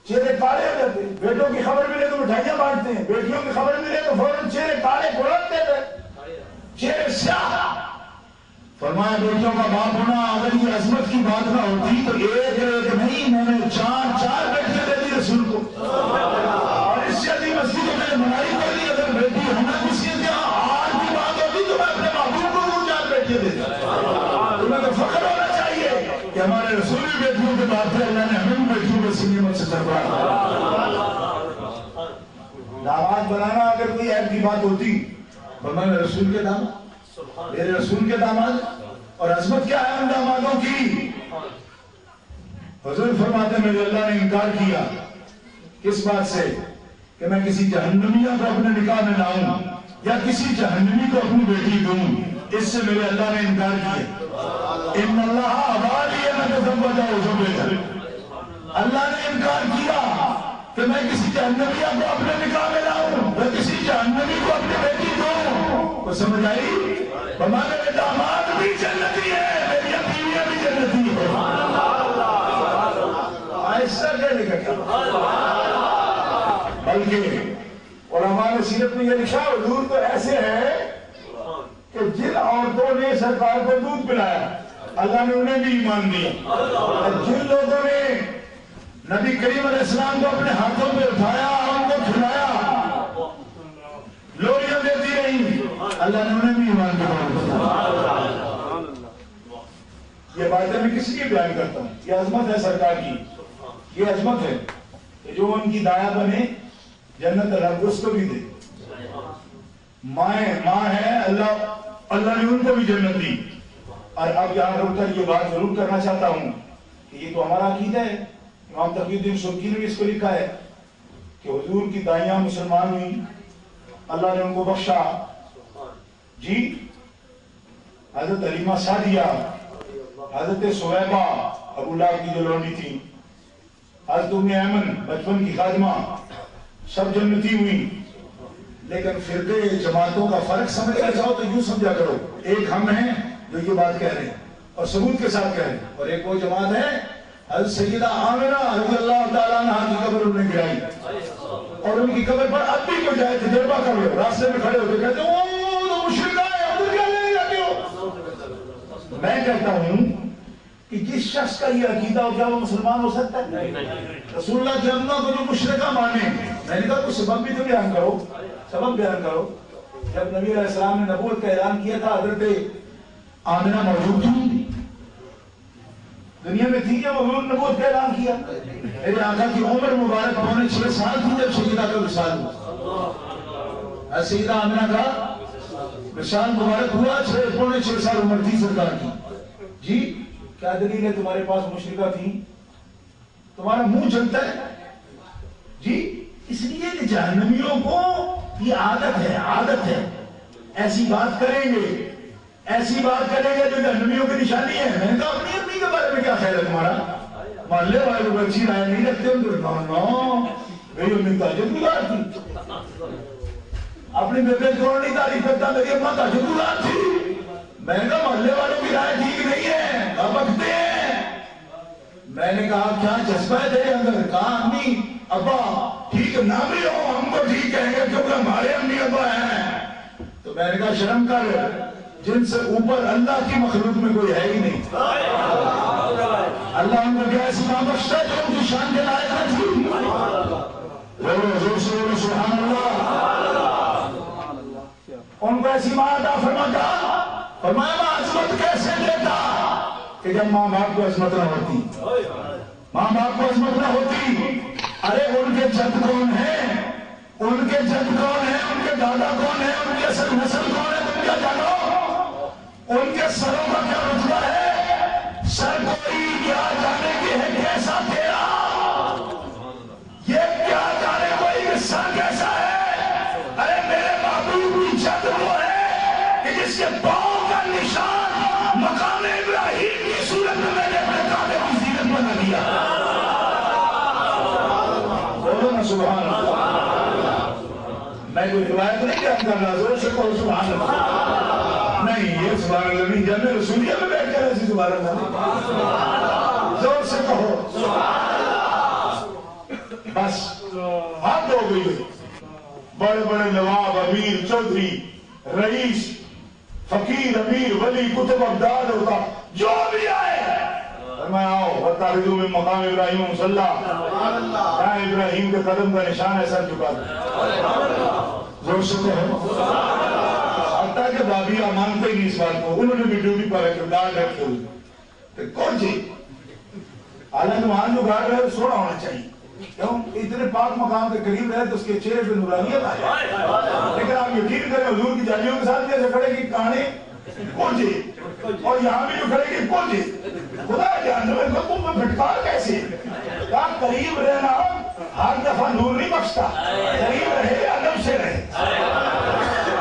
چہرے کالے ہو جاتے ہیں، بیٹوں کی خبر ملے تو مٹھائیاں بانٹتے ہیں، بیٹیوں کی خبر ملے تو فوراً چہرے کالے کھڑکتے تھے، چہرے سیاہ۔ فرمایا بیٹوں کا باپ ہونا اگر یہ عظمت کی بات نہ ہوتی تو ایک نہیں، میں نے چار بیٹیاں دے دی رسول کو، اور اس سے عظیم مسجد میں نے بنائی کر لی، اگر بیٹی ہونا کسی کے آج کی بات ہوتی تو میں اپنے محبوب کو 4 بیٹیاں دے دیتا۔ تمہیں تو فخر ہونا چاہیے کہ ہمارے رسول بھی بیٹیوں کے باپ تھے، اللہ نے ہمیں بھی بیٹیوں کے سینے میں سے چڑھایا۔ داماد بنانا اگر کوئی عیب کی بات ہوتی، فرمایا رسول کے داماد، میرے رسول کے داماد، اور عظمت کیا ہے ان دامادوں کی؟ حضور فرماتے ہیں میرے اللہ نے انکار کیا کس بات سے کہ میں کسی جہنمیہ کو اپنے نکاح میں لاؤں یا کسی جہنمی کو اپنی بیٹی دوں، اس سے میرے اللہ نے انکار کیا۔ ان اللہ ابالی ان تزوجہ زوجہ، اللہ نے انکار کیا کہ میں کسی جہنمیہ کو اپنے نکاح میں لاؤں یا کسی جہنمی کو اپنی بیٹی دوں۔ تو سمجھ آئی؟ ہمارے داماد بھی جنتی ہے، میری بیویاں بھی جنتی ہے۔ آہستہ کہنے کا کیا، بلکہ علماء نے سیرت میں یہ لکھا حضور تو ایسے ہے کہ جن عورتوں نے سرکار کو دودھ پلایا اللہ نے انہیں بھی ایمان دیا، جن لوگوں نے نبی کریم علیہ السلام کو اپنے ہاتھوں پہ اٹھایا، ان کو کھلایا، لوریاں دیتی رہی، اللہ نے انہیں بھی ایمان دیا۔ یہ باتیں میں کس لیے بیان کرتا ہوں؟ یہ عظمت ہے سرکار کی، یہ عظمت ہے کہ جو ان کی دایا بنے جنت اللہ اس کو بھی دے، ماں ہے اللہ نے ان کو بھی جنت دی۔ اور اب یہاں رک کر یہ بات ضرور کرنا چاہتا ہوں کہ یہ تو ہمارا عقیدہ ہے، امام تقی الدین سبکی نے بھی اس کو لکھا ہے کہ حضور کی دائیاں مسلمان ہوئی، اللہ نے ان کو بخشا جی، حضرت علیمہ سعدیہ، حضرت سویبہ ابو لہب کی جو لونڈی تھی، حضرت ام ایمن بچپن کی خادمہ، سب جنتی ہوئی۔ لیکن فرقے جماعتوں کا فرق سمجھنا چاہو تو یوں سمجھا کرو، ایک ہم ہیں جو یہ بات کہہ رہے ہیں اور ثبوت کے ساتھ کہہ رہے ہیں، اور ایک وہ جماعت ہے حضرت سیدہ آمنہ رضی اللہ تعالیٰ عنہ کی قبر انہیں گرائی، اور ان کی قبر پر اب بھی کوئی جائے تجربہ کر لو، راستے میں کھڑے ہوتے کہتے ہیں وہ تو مشرکہ ہے، ادھر کیا لے جاتے ہو؟ میں کہتا ہوں کہ جس شخص کا یہ عقیدہ ہو کیا وہ مسلمان ہو سکتا ہے؟ رسول اللہ کی امنہ کو جو مشرکہ مانے، میں نے کہا کوئی سبب بھی تو بیان کرو، سبب بیان کرو۔ جب نبی علیہ السلام نے نبوت کا اعلان کیا تھا، حضرت آمنہ موجود تھی، دنیا میں تھی جب حضور نے نبوت کا اعلان کیا؟ میرے آقا کی عمر مبارک پونے 6 سال تھی جب سیدہ کا وصال ہوا، سیدہ آمنہ کا وصال مبارک ہوا، پونے 6 سال عمر تھی سرکار کی جی۔ کیا دلیل ہے تمہارے پاس مشرکہ تھی؟ تمہارا منہ جلتا ہے جی، اس لیے جہنمیوں کو یہ عادت ہے ایسی بات کریں گے جو جہنمیوں کی نشانی ہے. میں نے کہا اپنی امی کے بارے میں کیا خیال ہے تمہارا؟ محلے والے کو اچھی رائے نہیں رکھتے ہوں. میری امی تہجد گزار تھی, اپنی بیٹے کو نہیں تعریف کرتا, میری اماں تہجد گزار تھی. میں نے کہا محلے والوں کی رائے ٹھیک نہیں ہے, اب بکتے ہیں. میں نے کہا کیا جذبہ ہے تیرے اندر؟ کہا امی ابا ٹھیک نہ بھی ہو ہم کو ٹھیک کہیں گے کیونکہ ہمارے امی ابا ہیں. تو میں نے کہا شرم کر, جن سے اوپر اللہ کی مخلوق میں کوئی ہے ہی نہیں. اللہ ان کو کیا ایسی ماں بخشتا ہے جو ان کی شان کے لائق ہے. حضور سے بولو سبحان اللہ. ان کو ایسی ماں عطا فرماتا, فرمایا ماں عظمت کیسے دیتا کہ جب ماں باپ کو عظمت نہ ہوتی, ماں باپ کو عظمت نہ ہوتی. ارے ان کے جد کون ہیں, ان کے جد کون ہیں, ان کے دادا کون ہیں, ان کے اصل نسل کون ہے, تم کیا جانو؟ ان کے سروں کا کیا رتبہ ہے؟ سر کوئی کیا جانے کی ہے کیسا تیرا, یہ کیا جانے کوئی کہ سر کیسا ہے. ارے میرے محبوب کی جد وہ ہے کہ جس کے پاؤں کا نشان مقام ابراہیم کی صورت میں نے اپنے کعبے کی زینت بنا دیا. بولو نا سبحان اللہ. میں کوئی روایت نہیں کر رہا, زور سے کہو سبحان اللہ. نہیں یہ سبحان اللہ نہیں, جنت رسولیہ میں بیٹھ کر ایسی سبحان اللہ زور سے کہو سبحان اللہ. بس حد ہو گئی. بڑے بڑے نواب, امیر, چودھری, رئیس, فقیر, امیر, ولی, کتب, ابدال ہوتا جو بھی آئے فرمایا آؤ وَاتَّخِذُوا مِن مَقَامِ ابراہیم مُصَلَّى. جہاں ابراہیم کے قدم کا نشان ہے سر جھکا دو. زور سے کہو. حتیٰ کہ بابیہ مانتے نہیں اس بات کو, انہوں نے بھی ڈیوٹی پر رکھے گارڈ رکھے ہوئے. کون جی حالانکہ وہاں جو گارڈ رہے سونا ہونا چاہیے, کیوں اتنے پاک مقام کے قریب رہے تو اس کے چہرے پہ نورانیت آئے. لیکن آپ یقین کریں حضور کی جالیوں کے ساتھ کیسے کھڑے کی کہانی کون جی, اور یہاں بھی جو کھڑے کی کون جی, خدا جانتا ہے تم میں پھٹکار کیسے. کہا قریب رہنا ہر دفعہ نور نہیں بخشتا, قریب رہے ادب سے رہے,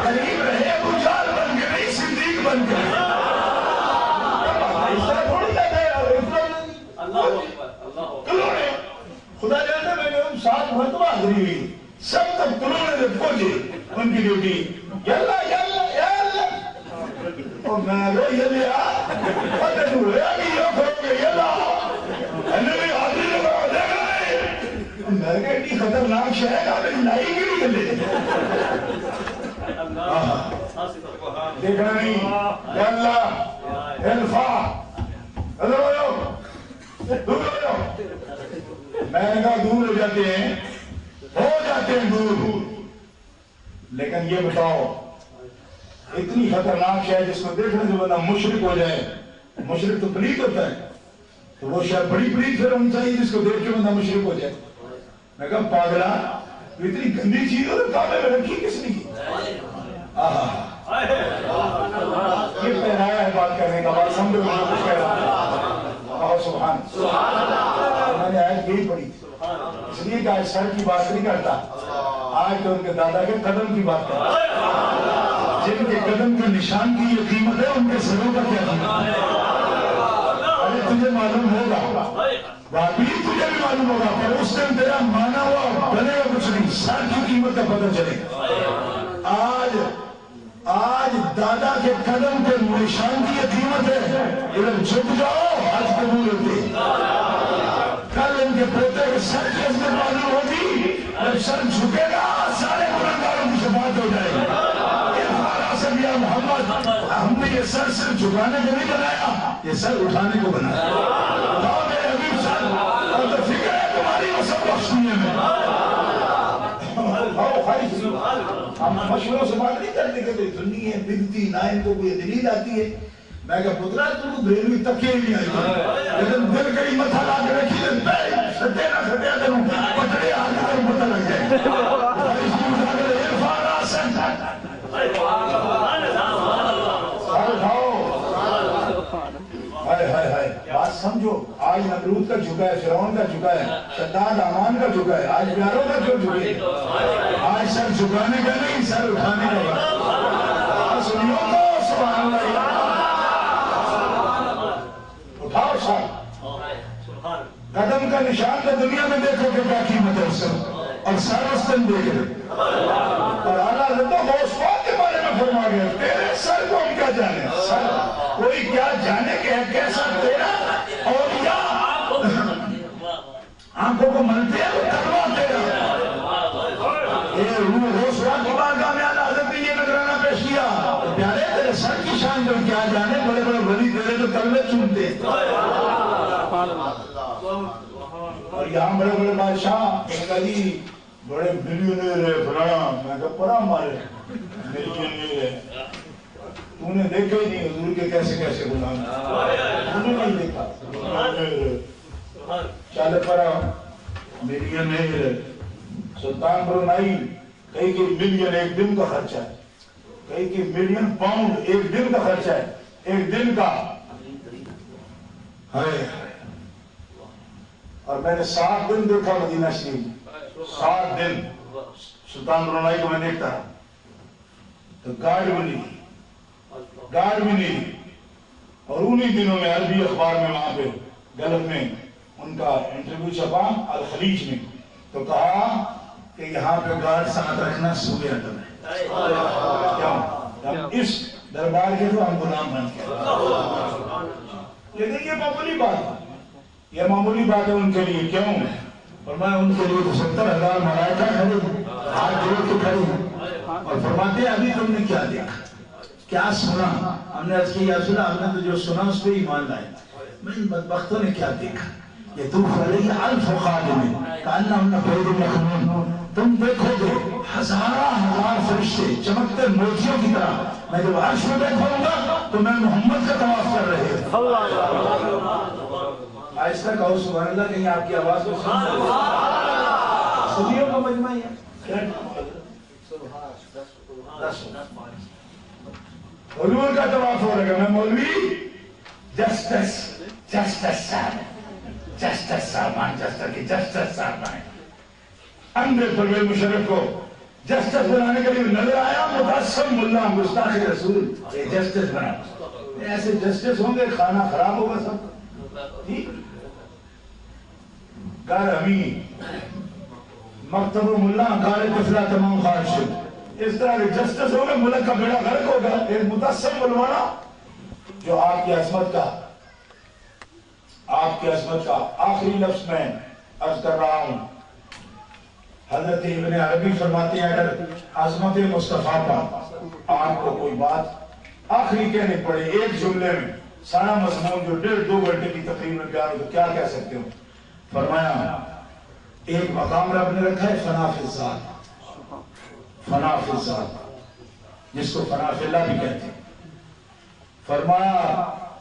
قریب رہے ابو جہل بن کے نہیں صدیق بن کے. اس طرح تھوڑی کہتے ہیں کلوڑے. خدا جانتا ہے میں نے 7 مرتبہ حاضری ہوئی, سب تک کلوڑے سے پہنچے ان کی ڈیوٹی. یاللہ یاللہ یاللہ, اور میں لو یاللہ فتح نور ہے ابھی یہ کھڑو گے یاللہ انہی حاضری لگا دیکھ رہے. میں کہا اتنی خطرناک شہر آپ نے لائی گی نہیں لے دیکھنا نہیں. یاللہ الفا دور ہو جاؤ. میں نے کہا دور ہو جاتے ہیں دور, لیکن یہ بتاؤ اتنی خطرناک شہر جس کو دیکھنے سے بندہ مشرک ہو جائے. مشرک تو پلیت ہوتا ہے, تو وہ شہر بڑی پلیت پھر ہونی چاہیے جس کو دیکھ کے بندہ مشرک ہو جائے. میں کہا پاگلا اتنی گندی چیز ہو تو کعبے میں رکھی کس نے کی؟ یہ پہنایا ہے بات کرنے کا, بات سمجھو میں کچھ کہہ رہا ہوں. سبحان اللہ. میں نے آیت یہی پڑھی تھی, اس لیے کہ آج سر کی بات نہیں کرتا, آج تو ان کے دادا کے قدم کی بات کرتا. جن کے قدم کے نشان کی یہ قیمت ہے, ان کے سروں کا کیا قیمت ہے. ارے تجھے معلوم ہوگا, باقی تجھے بھی معلوم ہوگا, پر اس دن تیرا مانا ہوا بنے گا کچھ نہیں, سر کی قیمت کا پتہ چلے گا. آج دادا کے قدم کے نشان کی یہ قیمت ہے. ادھر جھک جاؤ آج قبول ہوتے. کل ان کے پوتے کے سر کی عظمت معلوم ہوگی, جب سر جھکے گا سارے گنہگاروں کی شفاعت ہو جائے گی. محمد ہم نے یہ سر صرف جھکانے کو نہیں بنایا, یہ سر اٹھانے کو بنایا. میرے حبیب سر, اور تو فکر ہے تمہاری وہ سب بخشنیے میں. ہم مشوروں سے بات نہیں کرتے کہ سنی ہے بگتی نہ ان کو کوئی دلیل آتی ہے. میں کہا پترا تم کو بریلوی تکے ہی نہیں آئی, لیکن دل کئی متھا لا کے رکھی دے سدے نہ سدیا کروں پتڑے آگے کروں پتہ لگ جائے. بات سمجھو. آج نمرود کا جھکا ہے، فرعون کا جھکا ہے، شداد آمان کا جھکا ہے، آج پیاروں کا کیوں جھکے؟ آج سر جھکانے کا نہیں، سر اٹھانے کا بات۔ سنیوں کو سبحان اللہ، اٹھاؤ سر، قدم کا نشان تو دنیا میں دیکھو کہ کیا قیمت ہے اس سے، اور سر اس دن دیکھ رہے۔ اور اعلیٰ حضرت غوث پاک کے بارے میں فرما گیا تیرے سر کو ہم کیا جانے، سر کوئی کیا جانے کہ ہے کیسا تیرا اولیاء آنکھوں کو ملتے ہیں وہ تلوا تیرا۔ یہ روح غوث پاک کی بارگاہ میں اعلیٰ حضرت نے یہ نذرانہ پیش کیا، پیارے تیرے سر کی شان جو کیا جانے، بڑے بڑے ولی تیرے تو کلمے چومتے۔ اور یہاں بڑے بڑے بادشاہ جی بڑے ملیونیر ہے فلانا، میں کہا پڑا ہمارے ملیونیر ہے، تو نے دیکھا ہی نہیں حضور کے کیسے کیسے غلام، تو نے نہیں دیکھا چل پڑا ملیونیر ہے۔ سلطان برونائی کئی کہ ملین ایک دن کا خرچہ ہے، کئی کہ ملین پاؤنڈ ایک دن کا خرچہ ہے، ایک دن کا ہے۔ اور میں نے 7 دن دیکھا مدینہ شریف، 7 دن سلطان برونائی کو میں دیکھتا تو گارڈ بھی نہیں، اور انہی دنوں میں عربی اخبار میں وہاں پہ گلف میں ان کا انٹرویو چھپا الخلیج میں، تو کہا کہ یہاں پہ گارڈ ساتھ رکھنا سوئے عدم ہے، کیوں؟ اس دربار کے تو ہم غلام بن کے، لیکن یہ معمولی بات ہے، یہ معمولی بات ہے ان کے لیے، کیوں؟ فرمایا ان کے لیے تو 70,000 ملائکہ کھڑے ہیں، ہاتھ جوڑ کے کھڑے ہیں، اور فرماتے ہیں ابھی تم نے کیا دیکھا، کیا سنا؟ ہم نے عرض کی یا رسول اللہ، ہم نے تو جو سنا اس پہ ایمان لائے، میں ان بدبختوں نے کیا دیکھا؟ یطوف علیہ الف خادم کانہم بید مکنون، تم دیکھو گے ہزار فرشتے چمکتے موتیوں کی طرح، میں جب عرش میں بیٹھوں گا تو میں محمد کا طواف کر رہے ہیں۔ آہستہ کہو سبحان اللہ، کہیں آپ کی آواز کو سنیوں کا مجمع ہے، حضور کا طواف ہو رہے گا، میں مولوی جسٹس سامان اندر پرویز مشرف کو جسٹس بنانے کے لیے نظر آیا، متعصب ملا گستاخ رسول جسٹس بنا، ایسے جسٹس ہوں گے کھانا خراب ہوگا سب، ٹھیک گار امین مکتب و ملا گار طفلہ تمام خارج، اس طرح کے جسٹس ہوگا ملک کا بیڑا غرق ہوگا۔ ایک متعصب ملوانا جو آپ کی عظمت کا آخری لفظ میں عرض کر رہا ہوں، حضرت ابن عربی فرماتے ہیں اگر عظمت مصطفیٰ پر آپ کو کوئی بات آخری کہنے پڑے ایک جملے میں، سارا مضمون جو 1.5-2 گھنٹے کی تقریر میں بیان ہو تو کیا کہہ سکتے ہو؟ فرمایا ایک مقام رب نے رکھا ہے فنا فی الذات، جس کو فنا فی اللہ بھی کہتے ہیں۔ فرمایا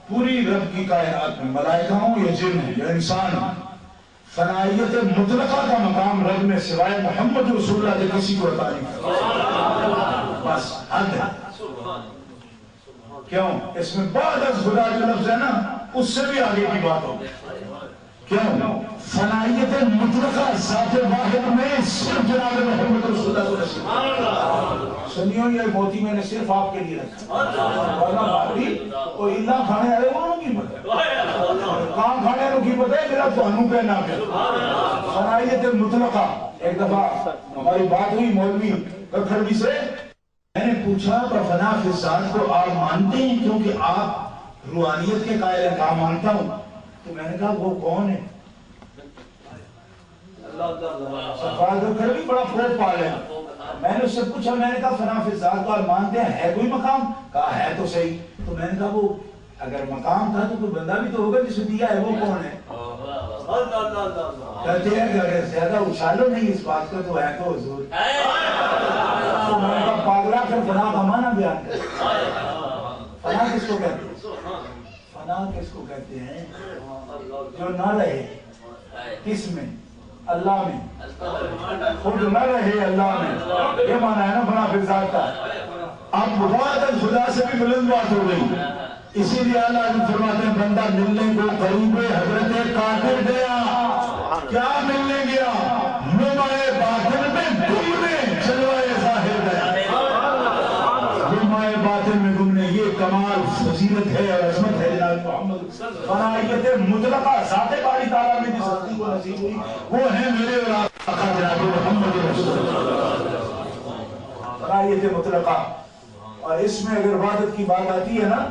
پوری رب کی کائنات میں ملائکہ ہوں یا جن ہیں یا انسان ہیں، فنائیت مطلقہ کا مقام رب میں سوائے محمد رسول اللہ کے کسی کو عطا نہیں کرتا، بس حد ہے۔ کیوں؟ اس میں بعد از خدا جو لفظ ہے نا اس سے بھی آگے کی بات ہوگی، کیوں؟ فنائیت مطلقہ ذات واحد میں صرف جناب محمد رسول اللہ کو نصیب۔ سنیوں یہ موتی میں نے صرف آپ کے لیے رکھا، ورنہ باقی کوئی اللہ کھانے آئے انہوں کی پتہ ہے، کام کھانے انہوں کی پتہ ہے، میرا تو انہوں کہنا ہے فنائیت مطلقہ۔ ایک دفعہ ہماری بات ہوئی مولوی ککھڑوی سے، میں نے پوچھا تو فنا فی الذات کو آپ مانتے ہیں کیونکہ آپ روحانیت کے قائل ہیں؟ کہا مانتا ہوں۔ تو میں نے کہا وہ کون ہے؟ صفحات ککھڑوی بڑا پروف پال ہے، میں نے اس سے پوچھا، میں نے کہا فنا فی الذات کو آپ مانتے ہیں، ہے کوئی مقام؟ کہا ہے تو صحیح۔ تو میں نے کہا وہ اگر مقام تھا تو کوئی بندہ بھی تو ہوگا جس نے دیا ہے، وہ کون ہے؟ کہتے ہیں کہ اگر زیادہ اچھالو نہیں اس بات کو تو ہے تو حضور۔ تو میں نے کہا پاگلا پھر فنا کا معنی بیان کر، فنا کس کو کہتے ہیں؟ فنا کس کو کہتے ہیں؟ جو نہ رہے کس میں؟ اللہ میں، خود نہ رہے اللہ میں، یہ معنی ہے نا فنا فی الذات کا۔ اب بعد از خدا سے بھی بلند بات ہو گئی، اسی لیے اللہ فرماتے ہیں بندہ ملنے کو قریب حضرت قادر گیا. کیا ملنے گیا؟ نمائے باطن میں گمنے جلوائے ظاہر گیا. نمائے باطن میں گمنے، یہ کمال فضیلت ہے اور عظمت ہے جناب محمد. فنائیت مطلقہ ذات باری تعالیٰ میں جس ہستی کو نصیب ہوئی وہ ہے میرے اور آقا جناب محمد رسول اللہ. فنائیت مطلقہ. اور اس میں اگر عبادت کی بات آتی ہے نا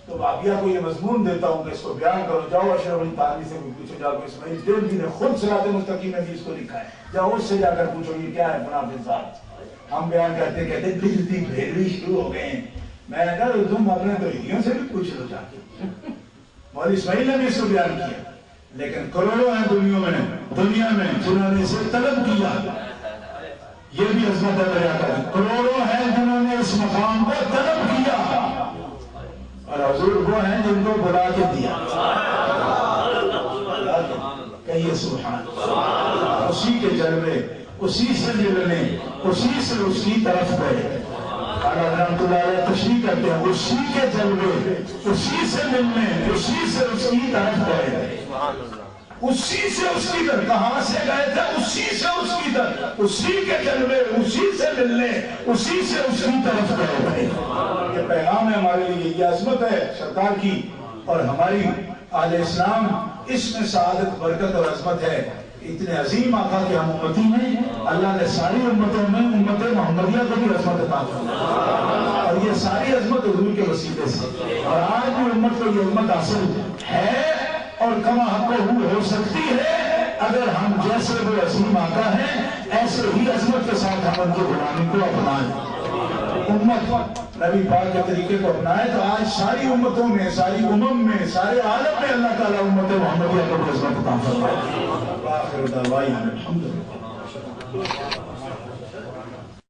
تو بابیہ کو یہ مضمون دیتا ہوں کہ اس کو بیان کرو. جاؤ اشرف علی تھانوی سے پوچھو، جاؤ کہ اسماعیل دیو جی نے خود صراط مستقیم میں بھی اس کو لکھا ہے. جاؤ اس سے جا کر پوچھو یہ کیا ہے فلاں بن صاحب. ہم بیان کرتے کہتے بجتی بھیڑوی شروع ہو گئے ہیں. میں نے کہا تم اپنے توحیدیوں سے بھی پوچھ لو جا کے. مولوی اسماعیل نے بھی اس کو بیان کیا. لیکن کروڑوں ہیں دنیا میں جنہوں نے اسے طلب کیا. یہ بھی عظمت ہے دریا کا. کروڑوں ہیں جنہوں نے اس مقام کو طلب کیا اور حضور وہ ہیں جن کو بلا کے دیا. کہیے سبحان. اسی کے جلوے، اسی سے ملنے، اسی سے اس کی طرف گئے. رحمۃ اللہ علیہ تشریح کرتے ہیں اسی کے جلوے، اسی سے ملنے، اسی سے اس کی طرف گئے. اسی سے اس کی طرف کہاں سے گئے تھے؟ اسی سے اس کی طرف. اسی کے جلوے، اسی سے ملنے، اسی سے اس کی طرف گئے. یہ پیغام ہے ہمارے لیے، یہ عظمت ہے سرکار کی اور ہماری اہل اسلام. اس میں سعادت، برکت اور عظمت ہے. اتنے عظیم آقا کے ہم امتی ہیں. اللہ نے ساری امتوں میں امت محمدیہ کو بھی عظمت عطا فرمائی اور یہ ساری عظمت حضور کے وسیلے سے. اور آج بھی امت کو یہ عظمت حاصل ہے اور کما حق ہو سکتی ہے اگر ہم جیسے وہ عظیم آقا ہیں ایسے ہی عظمت کے ساتھ ہم ان کی غلامی کو اپنائیں. امت نبی پاک کے طریقے کو اپنائے تو آج ساری امتوں میں، ساری امم میں، سارے عالم میں اللہ تعالیٰ امت محمدیہ کو عظمت عطا فرمائے. آخر دعوانا الحمدللہ.